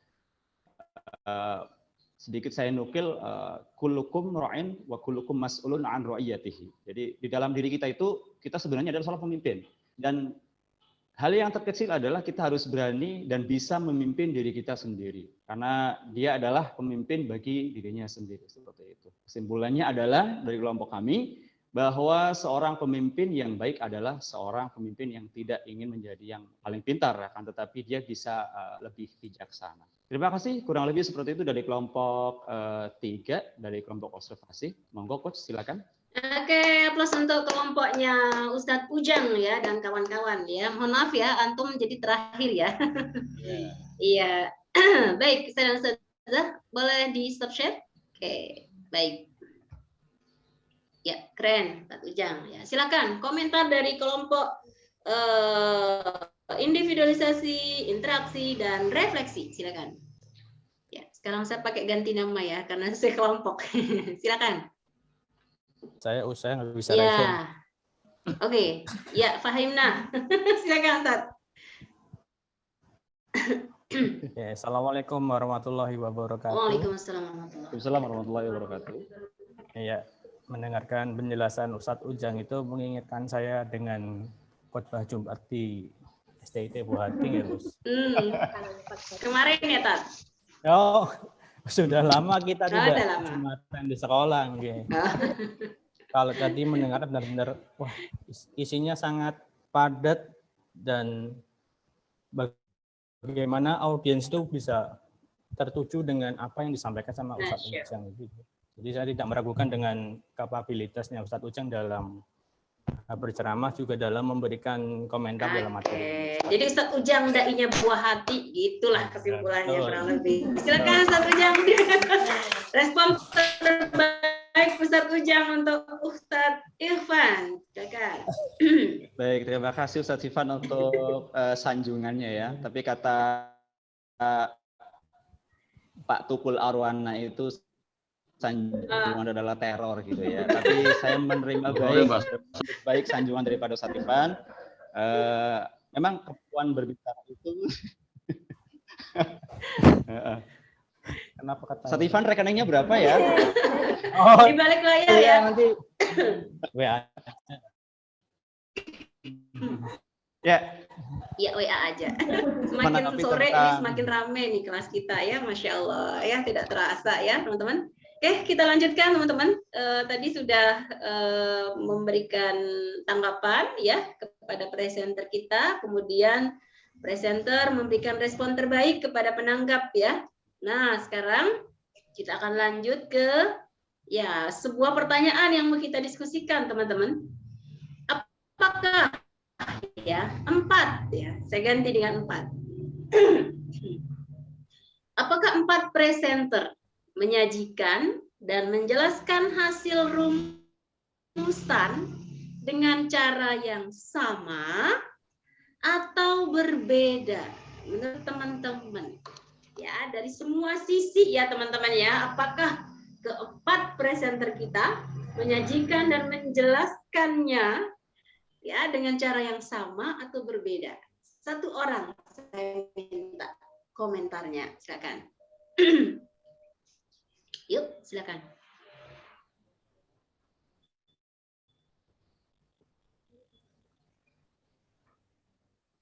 S3: Sedikit saya nukil, kullukum ra'in wa kullukum mas'ulun an ra'iyatihi. Jadi di dalam diri kita itu kita sebenarnya adalah seorang pemimpin. Dan hal yang terkecil adalah kita harus berani dan bisa memimpin diri kita sendiri. Karena dia adalah pemimpin bagi dirinya sendiri. Seperti itu. Kesimpulannya adalah dari kelompok kami, bahwa seorang pemimpin yang baik adalah seorang pemimpin yang tidak ingin menjadi yang paling pintar, akan tetapi dia bisa lebih bijaksana. Terima kasih, kurang lebih seperti itu dari kelompok 3, dari kelompok observasi. Monggo Coach, silakan.
S1: Oke, plus untuk kelompoknya Ustadz Ujang ya dan kawan-kawan ya. Mohon maaf ya, antum jadi terakhir ya. Iya. Baik, saya dan Ustazah, boleh di stop share? Oke, baik. Ya, keren, Ustadz Ujang. Ya, silakan komentar dari kelompok individualisasi, interaksi, dan refleksi. Silakan. Ya, sekarang saya pakai ganti nama ya, karena saya kelompok. Silakan.
S10: Saya nggak bisa
S1: ya.
S10: review.
S1: Oke, ya Fahimna. Silakan Ustaz.
S10: Ya, Assalamualaikum warahmatullahi wabarakatuh.
S1: Waalaikumsalam
S3: warahmatullahi wabarakatuh.
S10: Ya, mendengarkan penjelasan Ustadz Ujang itu mengingatkan saya dengan khotbah Jumat di STIT Buhating ya, Gus.
S1: Kemarin ya, Tat?
S10: Oh, sudah lama kita tidak Jumatan di sekolah. Okay. Kalau tadi mendengar benar-benar, wah, isinya sangat padat dan bagaimana audiens itu bisa tertuju dengan apa yang disampaikan sama Ustadz Ujang. Jadi saya tidak meragukan dengan kapabilitasnya Ustadz Ujang dalam berceramah, juga dalam memberikan komentar dalam materi.
S1: Jadi Ustadz Ujang dai-nya buah hati, gitulah kesimpulannya kurang lebih. Silakan Ustadz Ujang. Respon terbaik Ustadz Ujang untuk Ustadz Irfan. Silakan.
S3: Baik, terima kasih Ustadz Irfan untuk sanjungannya ya. Tapi kata Pak Tukul Arwana itu sanjungan adalah teror gitu ya. Tapi saya menerima baik sanjungan daripada Ustadz Irfan. Memang kemampuan berbicara itu kenapa kata Ustadz Irfan rekeningnya berapa ya?
S1: Oh, di balik layar ya.
S3: Nanti WA. Ya.
S1: Ya WA aja. Semakin sore ini semakin ramai nih kelas kita ya, Masya Allah ya, tidak terasa ya teman-teman. Oke, kita lanjutkan teman-teman. Tadi sudah memberikan tanggapan ya kepada presenter kita, kemudian presenter memberikan respon terbaik kepada penanggap ya. Nah, sekarang kita akan lanjut ke ya sebuah pertanyaan yang mau kita diskusikan teman-teman. Apakah ya 4 ya, saya ganti dengan 4. Apakah 4 presenter menyajikan dan menjelaskan hasil rumusan dengan cara yang sama atau berbeda menurut teman-teman? Ya, dari semua sisi ya teman-teman ya, apakah ke-4 presenter kita menyajikan dan menjelaskannya ya dengan cara yang sama atau berbeda? Satu orang saya minta komentarnya, silakan. Yuk, silakan.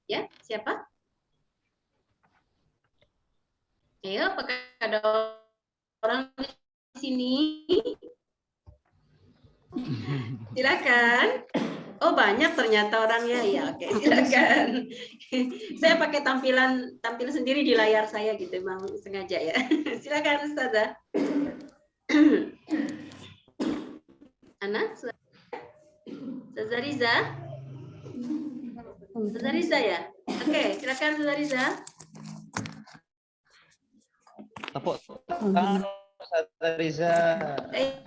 S1: Ya, siapa? Ayo, apakah ada orang di sini? Silakan. Oh, banyak ternyata orangnya. Ya, oke, silakan. Saya pakai tampil sendiri di layar saya gitu, emang sengaja ya. Silakan Ustazah. Ana, Ustazah Riza. Ustazah Riza ya? Oke, silakan Ustazah Riza.
S3: Tepuk tangan Ustazah Riza.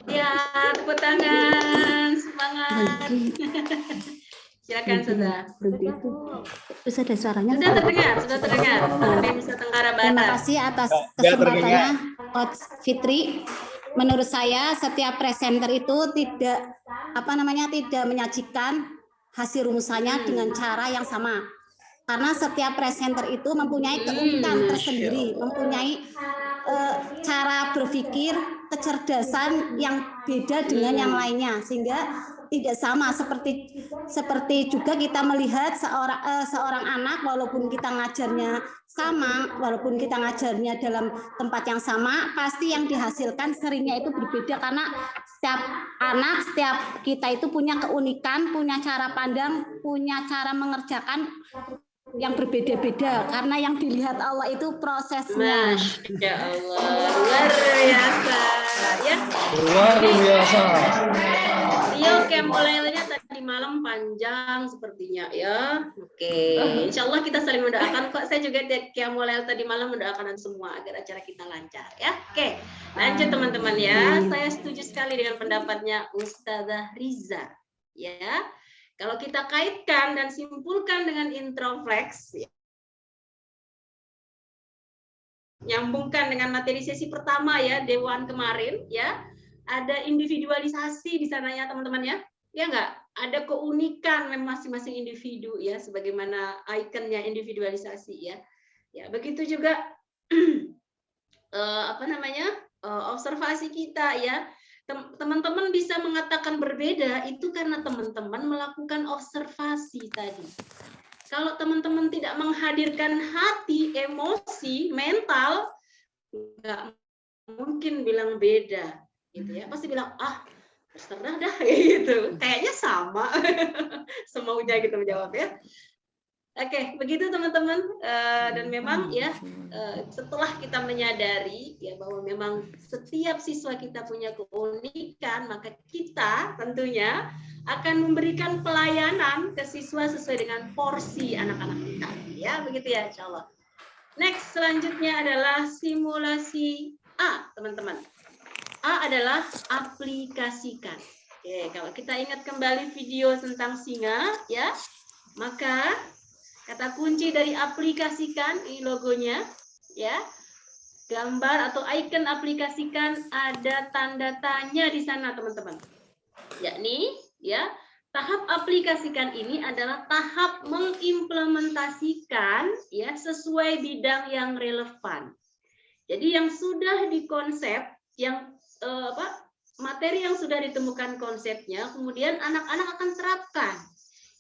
S1: Iya, tepuk tangan, semangat. Silakan Ustazah.
S7: Terus ada suaranya.
S1: Sudah terdengar. Sampai Nusa Tenggara Barat.
S7: Terima kasih atas kesempatannya, Coach Fitri. Menurut saya setiap presenter itu tidak menyajikan hasil rumusannya dengan cara yang sama. Karena setiap presenter itu mempunyai keunikan tersendiri, mempunyai cara berpikir, kecerdasan yang beda dengan yang lainnya, sehingga tidak sama. Seperti juga kita melihat seorang anak, walaupun kita ngajarnya sama, walaupun kita ngajarnya dalam tempat yang sama, pasti yang dihasilkan seringnya itu berbeda, karena setiap anak, setiap kita itu punya keunikan, punya cara pandang, punya cara mengerjakan yang berbeda-beda, karena yang dilihat Allah itu prosesnya.
S1: Masya Allah, luar biasa ya.
S5: Luar biasa.
S1: Rio Kemolelnya tadi malam panjang sepertinya ya. Oke, Insya Allah kita saling mendoakan kok. Saya juga Kemolel tadi malam mendoakan semua agar acara kita lancar ya. Oke, lanjut teman-teman ya. Saya setuju sekali dengan pendapatnya Ustazah Riza ya. Kalau kita kaitkan dan simpulkan dengan introflex, ya, nyambungkan dengan materi sesi pertama ya, Dewan kemarin ya, ada individualisasi di sana ya teman-teman ya, ya nggak? Ada keunikan masing-masing individu ya, sebagaimana ikonnya individualisasi ya. Ya begitu juga observasi kita ya. Teman-teman bisa mengatakan berbeda itu karena teman-teman melakukan observasi tadi. Kalau teman-teman tidak menghadirkan hati, emosi, mental, nggak mungkin bilang beda, gitu ya. Pasti bilang terserah dah, gitu. Kayaknya sama, semaunya gitu menjawab ya. Oke, begitu teman-teman. Dan memang ya setelah kita menyadari ya bahwa memang setiap siswa kita punya keunikan, maka kita tentunya akan memberikan pelayanan ke siswa sesuai dengan porsi anak-anak kita. Ya, begitu ya, insya Allah. Next, selanjutnya adalah simulasi A, teman-teman. A adalah aplikasikan. Oke, kalau kita ingat kembali video tentang singa, ya, maka kata kunci dari aplikasikan, ini logonya, ya, gambar atau icon aplikasikan, ada tanda tanya di sana, teman-teman. Yakni, ya, tahap aplikasikan ini adalah tahap mengimplementasikan, ya, sesuai bidang yang relevan. Jadi yang sudah dikonsep, yang materi yang sudah ditemukan konsepnya, kemudian anak-anak akan terapkan.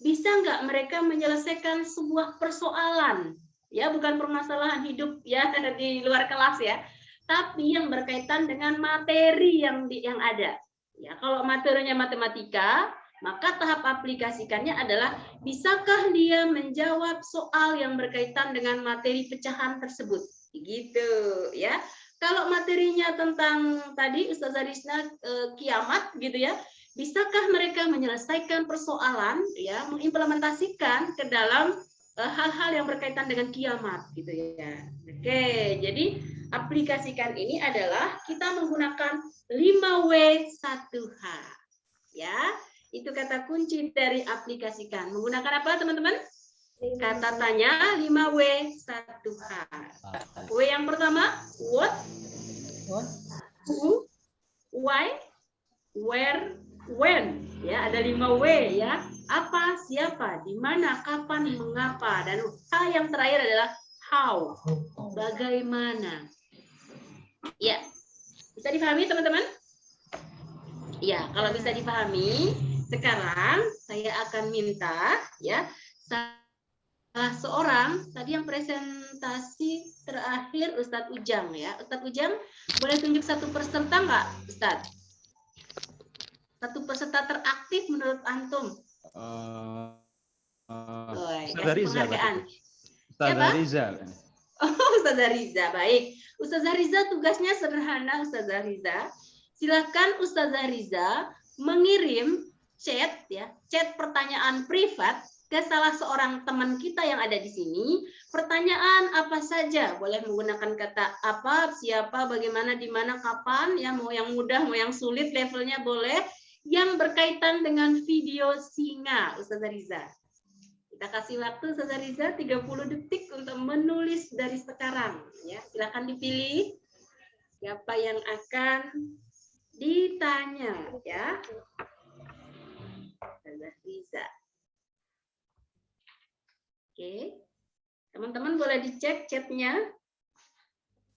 S1: Bisa nggak mereka menyelesaikan sebuah persoalan, ya, bukan permasalahan hidup ya di luar kelas ya, tapi yang berkaitan dengan materi yang ada. Ya, kalau materinya matematika, maka tahap aplikasikannya adalah bisakah dia menjawab soal yang berkaitan dengan materi pecahan tersebut, gitu ya. Kalau materinya tentang tadi Ustazah Rizna kiamat, gitu ya. Bisakah mereka menyelesaikan persoalan, ya, mengimplementasikan ke dalam hal-hal yang berkaitan dengan kiamat, gitu ya. Oke, jadi aplikasikan ini adalah kita menggunakan 5W1H, ya. Itu kata kunci dari aplikasikan. Menggunakan apa, teman-teman? Kata tanya 5W1H. W yang pertama, what, who, why, where, when, ya, ada 5W ya. Apa, siapa, di mana, kapan, mengapa, dan H yang terakhir adalah how, bagaimana. Ya, bisa dipahami teman-teman? Ya, kalau bisa dipahami, sekarang saya akan minta ya seorang, tadi yang presentasi terakhir Ustadz Ujang ya. Ustadz Ujang, boleh tunjuk satu peserta nggak, Ustadz? Satu peserta teraktif menurut antum.
S3: Ustazah Riza.
S1: Siapa?
S3: Riza.
S1: Oh, Ustazah Riza, baik. Ustazah Riza tugasnya sederhana, Ustazah Riza. Silakan Ustazah Riza mengirim chat ya, chat pertanyaan privat ke salah seorang teman kita yang ada di sini. Pertanyaan apa saja, boleh menggunakan kata apa, siapa, bagaimana, di mana, kapan, ya mau yang mudah, mau yang sulit, levelnya boleh. Yang berkaitan dengan video singa, Ustazah Riza. Kita kasih waktu Ustazah Riza 30 detik untuk menulis dari sekarang. Ya, silakan dipilih siapa yang akan ditanya, ya. Ustazah Riza. Oke, teman-teman boleh dicek chatnya.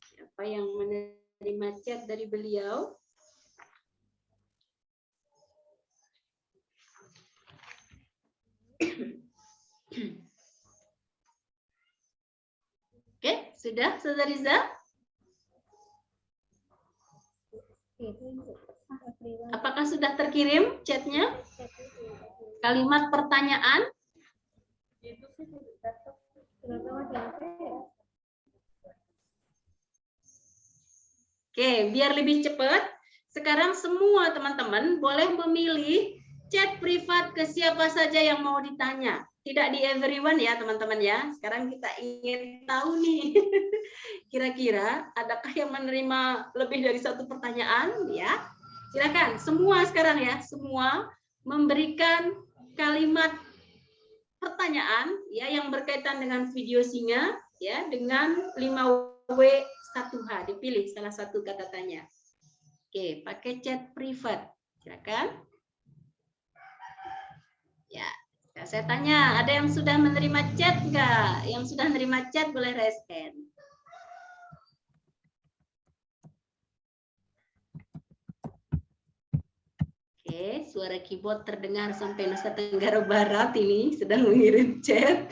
S1: Siapa yang menerima chat dari beliau? Oke, sudah, Ustazah Riza? Apakah sudah terkirim chatnya? Kalimat pertanyaan? Oke, biar lebih cepat, sekarang semua teman-teman boleh memilih chat privat ke siapa saja yang mau ditanya. Tidak di everyone ya teman-teman ya. Sekarang kita ingin tahu nih, kira-kira adakah yang menerima lebih dari satu pertanyaan ya? Silakan semua sekarang ya, semua memberikan kalimat pertanyaan ya yang berkaitan dengan video singa ya dengan 5W1H. Dipilih salah satu kata tanya. Oke, pakai chat privat. Silakan. Ya, saya tanya, ada yang sudah menerima chat nggak? Yang sudah menerima chat boleh raise hand. Oke, suara keyboard terdengar sampai Nusa Tenggara Barat ini sedang mengirim chat.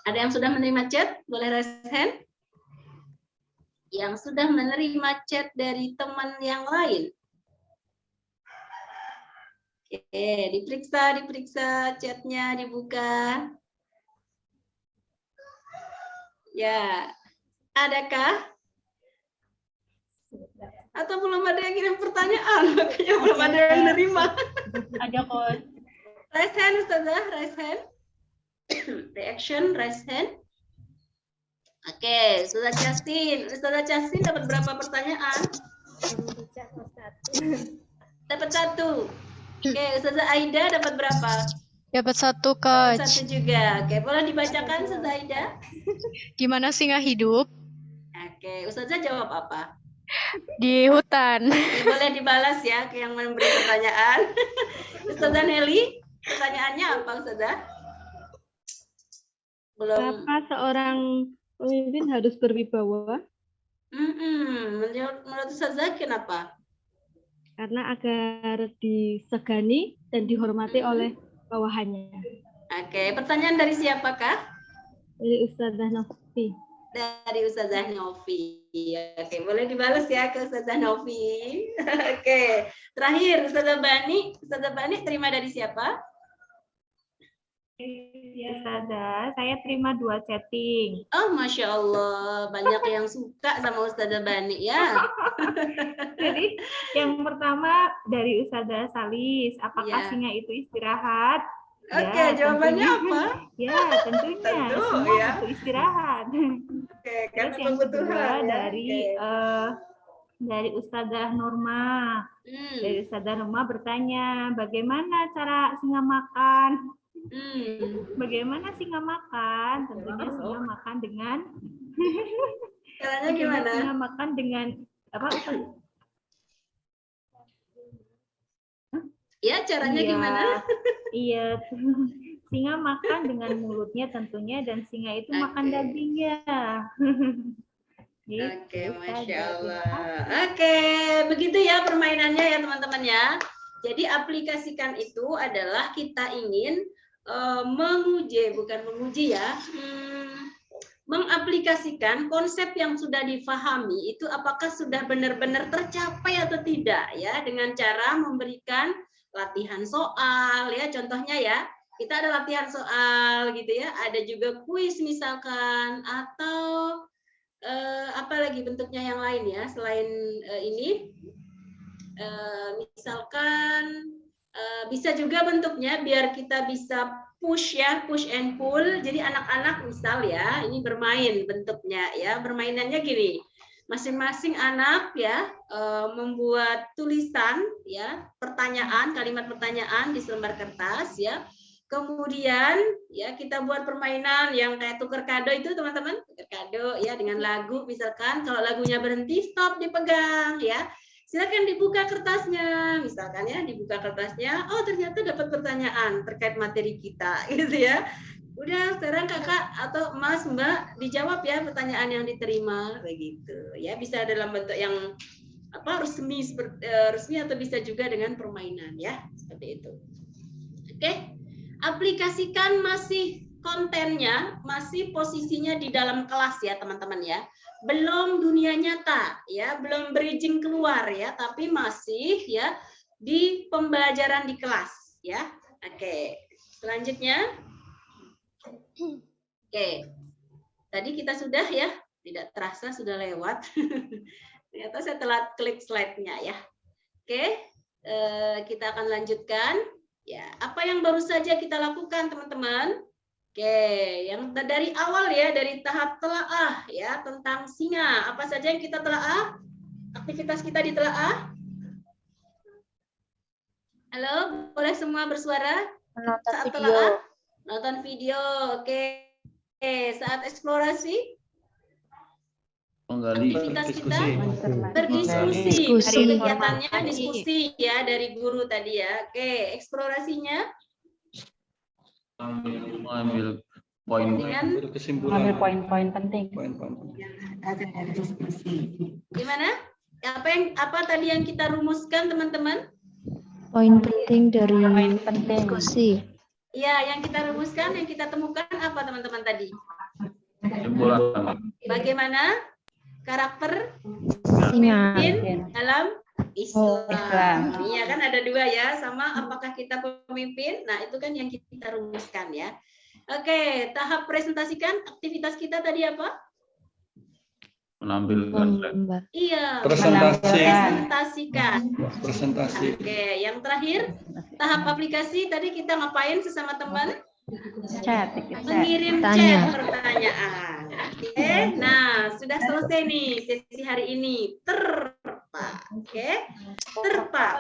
S1: Ada yang sudah menerima chat? Boleh raise hand. Yang sudah menerima chat dari teman yang lain. Oke, diperiksa chatnya, dibuka. Ya, adakah? Atau belum ada yang kirim pertanyaan, makanya belum ada yang nerima.
S4: Ada kok.
S1: Raise hand, Ustazah, raise hand. Reaction, raise hand. Oke, Ustazah Justin. Ustazah Justin dapat berapa pertanyaan? Dapat 1. Oke, Ustazah Aida dapat berapa?
S11: Dapat 1,
S1: Dapat
S11: Coach.
S1: 1 juga. Oke, boleh dibacakan Ustazah Aida?
S11: Gimana singa hidup?
S1: Oke, Ustazah jawab apa?
S11: Di hutan.
S1: Oke, boleh dibalas ya ke yang memberi pertanyaan. Ustazah Nelly, pertanyaannya apa Ustazah? Belum.
S12: Kenapa seorang pemimpin harus berwibawa?
S1: Menurut Ustazah kenapa?
S12: Karena agar disegani dan dihormati oleh bawahannya.
S1: Oke, pertanyaan dari siapakah?
S12: Dari Ustazah Novi.
S1: Dari Ustazah Novi. Oke, boleh dibalas ya ke Ustazah Novi. Oke, terakhir Ustazah Bani. Ustazah Bani terima dari siapa?
S13: Ustazah, saya terima 2 chatting.
S1: Oh, Masya Allah, banyak yang suka sama Ustazah Bani ya.
S13: Jadi yang pertama dari Ustazah Salis, apakah singa itu istirahat?
S1: Oke, jawabannya apa?
S13: Ya, tentunya semua butuh istirahat.
S1: Oke,
S13: terus yang kedua dari Ustazah Norma. Dari Ustazah Norma bertanya, bagaimana cara singa makan? Bagaimana singa makan? Tentunya singa makan dengan
S1: caranya gimana?
S13: Singa makan dengan apa?
S1: Ya, caranya gimana?
S13: Iya, singa makan dengan mulutnya tentunya dan singa itu makan dagingnya.
S1: Oke, Masya Allah. Oke, begitu ya permainannya ya teman-teman ya. Jadi aplikasikan itu adalah kita ingin menguji, bukan menguji ya, mengaplikasikan konsep yang sudah difahami itu apakah sudah benar-benar tercapai atau tidak ya, dengan cara memberikan latihan soal ya, contohnya ya, kita ada latihan soal gitu ya, ada juga kuis misalkan, atau apa lagi bentuknya yang lain ya selain ini, misalkan bisa juga bentuknya biar kita bisa push ya, push and pull. Jadi anak-anak misal ya, ini bermain bentuknya ya. Permainannya gini, masing-masing anak ya membuat tulisan ya, pertanyaan, kalimat pertanyaan di selembar kertas ya. Kemudian ya kita buat permainan yang kayak tuker kado itu teman-teman, tuker kado ya dengan lagu misalkan. Kalau lagunya berhenti, stop, dipegang ya. Silakan dibuka kertasnya, misalkan ya, dibuka kertasnya. Oh ternyata dapat pertanyaan terkait materi kita, gitu ya. Udah sekarang kakak atau mas mbak dijawab ya pertanyaan yang diterima, begitu. Ya bisa dalam bentuk yang apa resmi atau bisa juga dengan permainan ya, seperti itu. Oke, aplikasikan masih kontennya, masih posisinya di dalam kelas ya teman-teman ya. Belum dunia nyata ya, belum bridging keluar ya, tapi masih ya di pembelajaran di kelas ya. Oke, selanjutnya. Oke, tadi kita sudah ya, tidak terasa sudah lewat. Ternyata saya telat klik slide-nya ya. Oke, kita akan lanjutkan ya. Apa yang baru saja kita lakukan teman-teman? Oke, yang dari awal ya, dari tahap telaah ya tentang singa. Apa saja yang kita telaah? Aktivitas kita ditelaah? Halo, boleh semua bersuara? Saat telaah? Nonton video. Oke. Saat eksplorasi? Aktivitas kita berdiskusi. Kegiatannya diskusi ya dari guru tadi ya. Oke, eksplorasinya?
S8: Mengambil kesimpulan,
S14: mengambil poin-poin penting.
S1: Gimana? Apa tadi yang kita rumuskan teman-teman?
S14: Poin penting dari diskusi.
S1: Iya, yang kita rumuskan, yang kita temukan apa teman-teman tadi? Bagaimana karakter pemimpin dalam Islam. Iya kan ada dua ya, sama apakah kita pemimpin? Nah, itu kan yang kita rumuskan ya. Oke, tahap presentasikan aktivitas kita tadi apa?
S8: Menampilkan.
S1: Iya,
S8: presentasikan.
S1: Presentasi. Oke, yang terakhir tahap aplikasi tadi kita ngapain sesama teman?
S14: Chat.
S1: Mengirim chat pertanyaan. Oke, nah sudah selesai nih sesi hari ini. Oke, terpa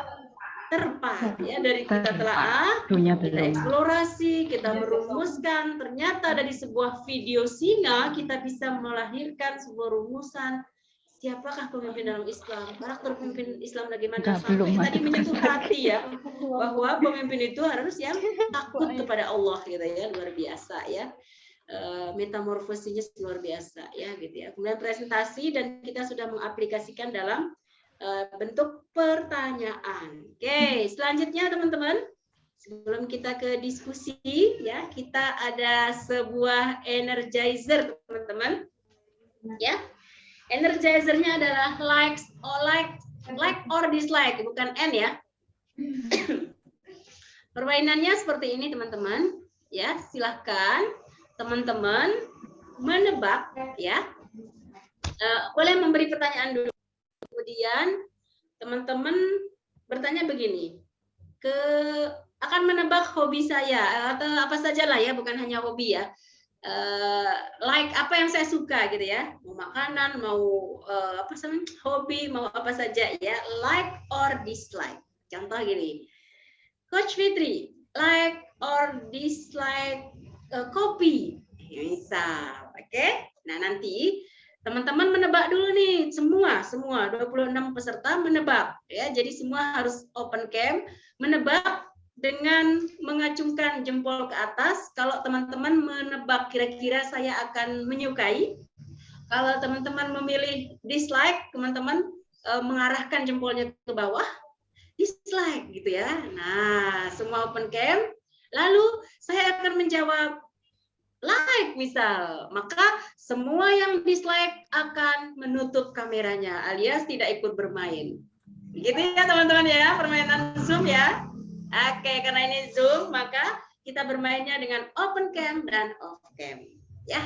S1: ya, dari kita telaah, kita eksplorasi, kita merumuskan, ternyata dari sebuah video singa kita bisa melahirkan sebuah rumusan siapakah pemimpin dalam Islam, karakter pemimpin Islam bagaimana, sampai tadi menyentuh hati ya, bahwa pemimpin itu harus yang takut kepada Allah gitu ya, luar biasa ya. Metamorfosinya luar biasa ya gitu ya. Kemudian presentasi dan kita sudah mengaplikasikan dalam bentuk pertanyaan. Oke, selanjutnya teman-teman, sebelum kita ke diskusi ya, kita ada sebuah energizer teman-teman. Ya. Energizer-nya adalah like or dislike, bukan N ya. Permainannya seperti ini teman-teman. Ya, silahkan teman-teman menebak ya. Boleh memberi pertanyaan dulu. Kemudian teman-teman bertanya begini, akan menebak hobi saya atau apa saja lah ya, bukan hanya hobi ya. Like apa yang saya suka gitu ya, mau makanan, mau apa namanya, hobi, mau apa saja ya, like or dislike. Contoh gini, Coach Fitri, like or dislike kopi, misal, oke? Nah nanti teman-teman menebak dulu nih, semua 26 peserta menebak ya, jadi semua harus open cam, menebak dengan mengacungkan jempol ke atas. Kalau teman-teman menebak kira-kira saya akan menyukai, kalau teman-teman memilih dislike, teman-teman mengarahkan jempolnya ke bawah. dislike gitu ya. Nah, semua open cam. Lalu saya akan menjawab like misal, maka semua yang dislike akan menutup kameranya alias tidak ikut bermain. Begitu ya teman-teman ya, permainan Zoom ya. Oke, karena ini Zoom maka kita bermainnya dengan open cam dan off cam. Ya.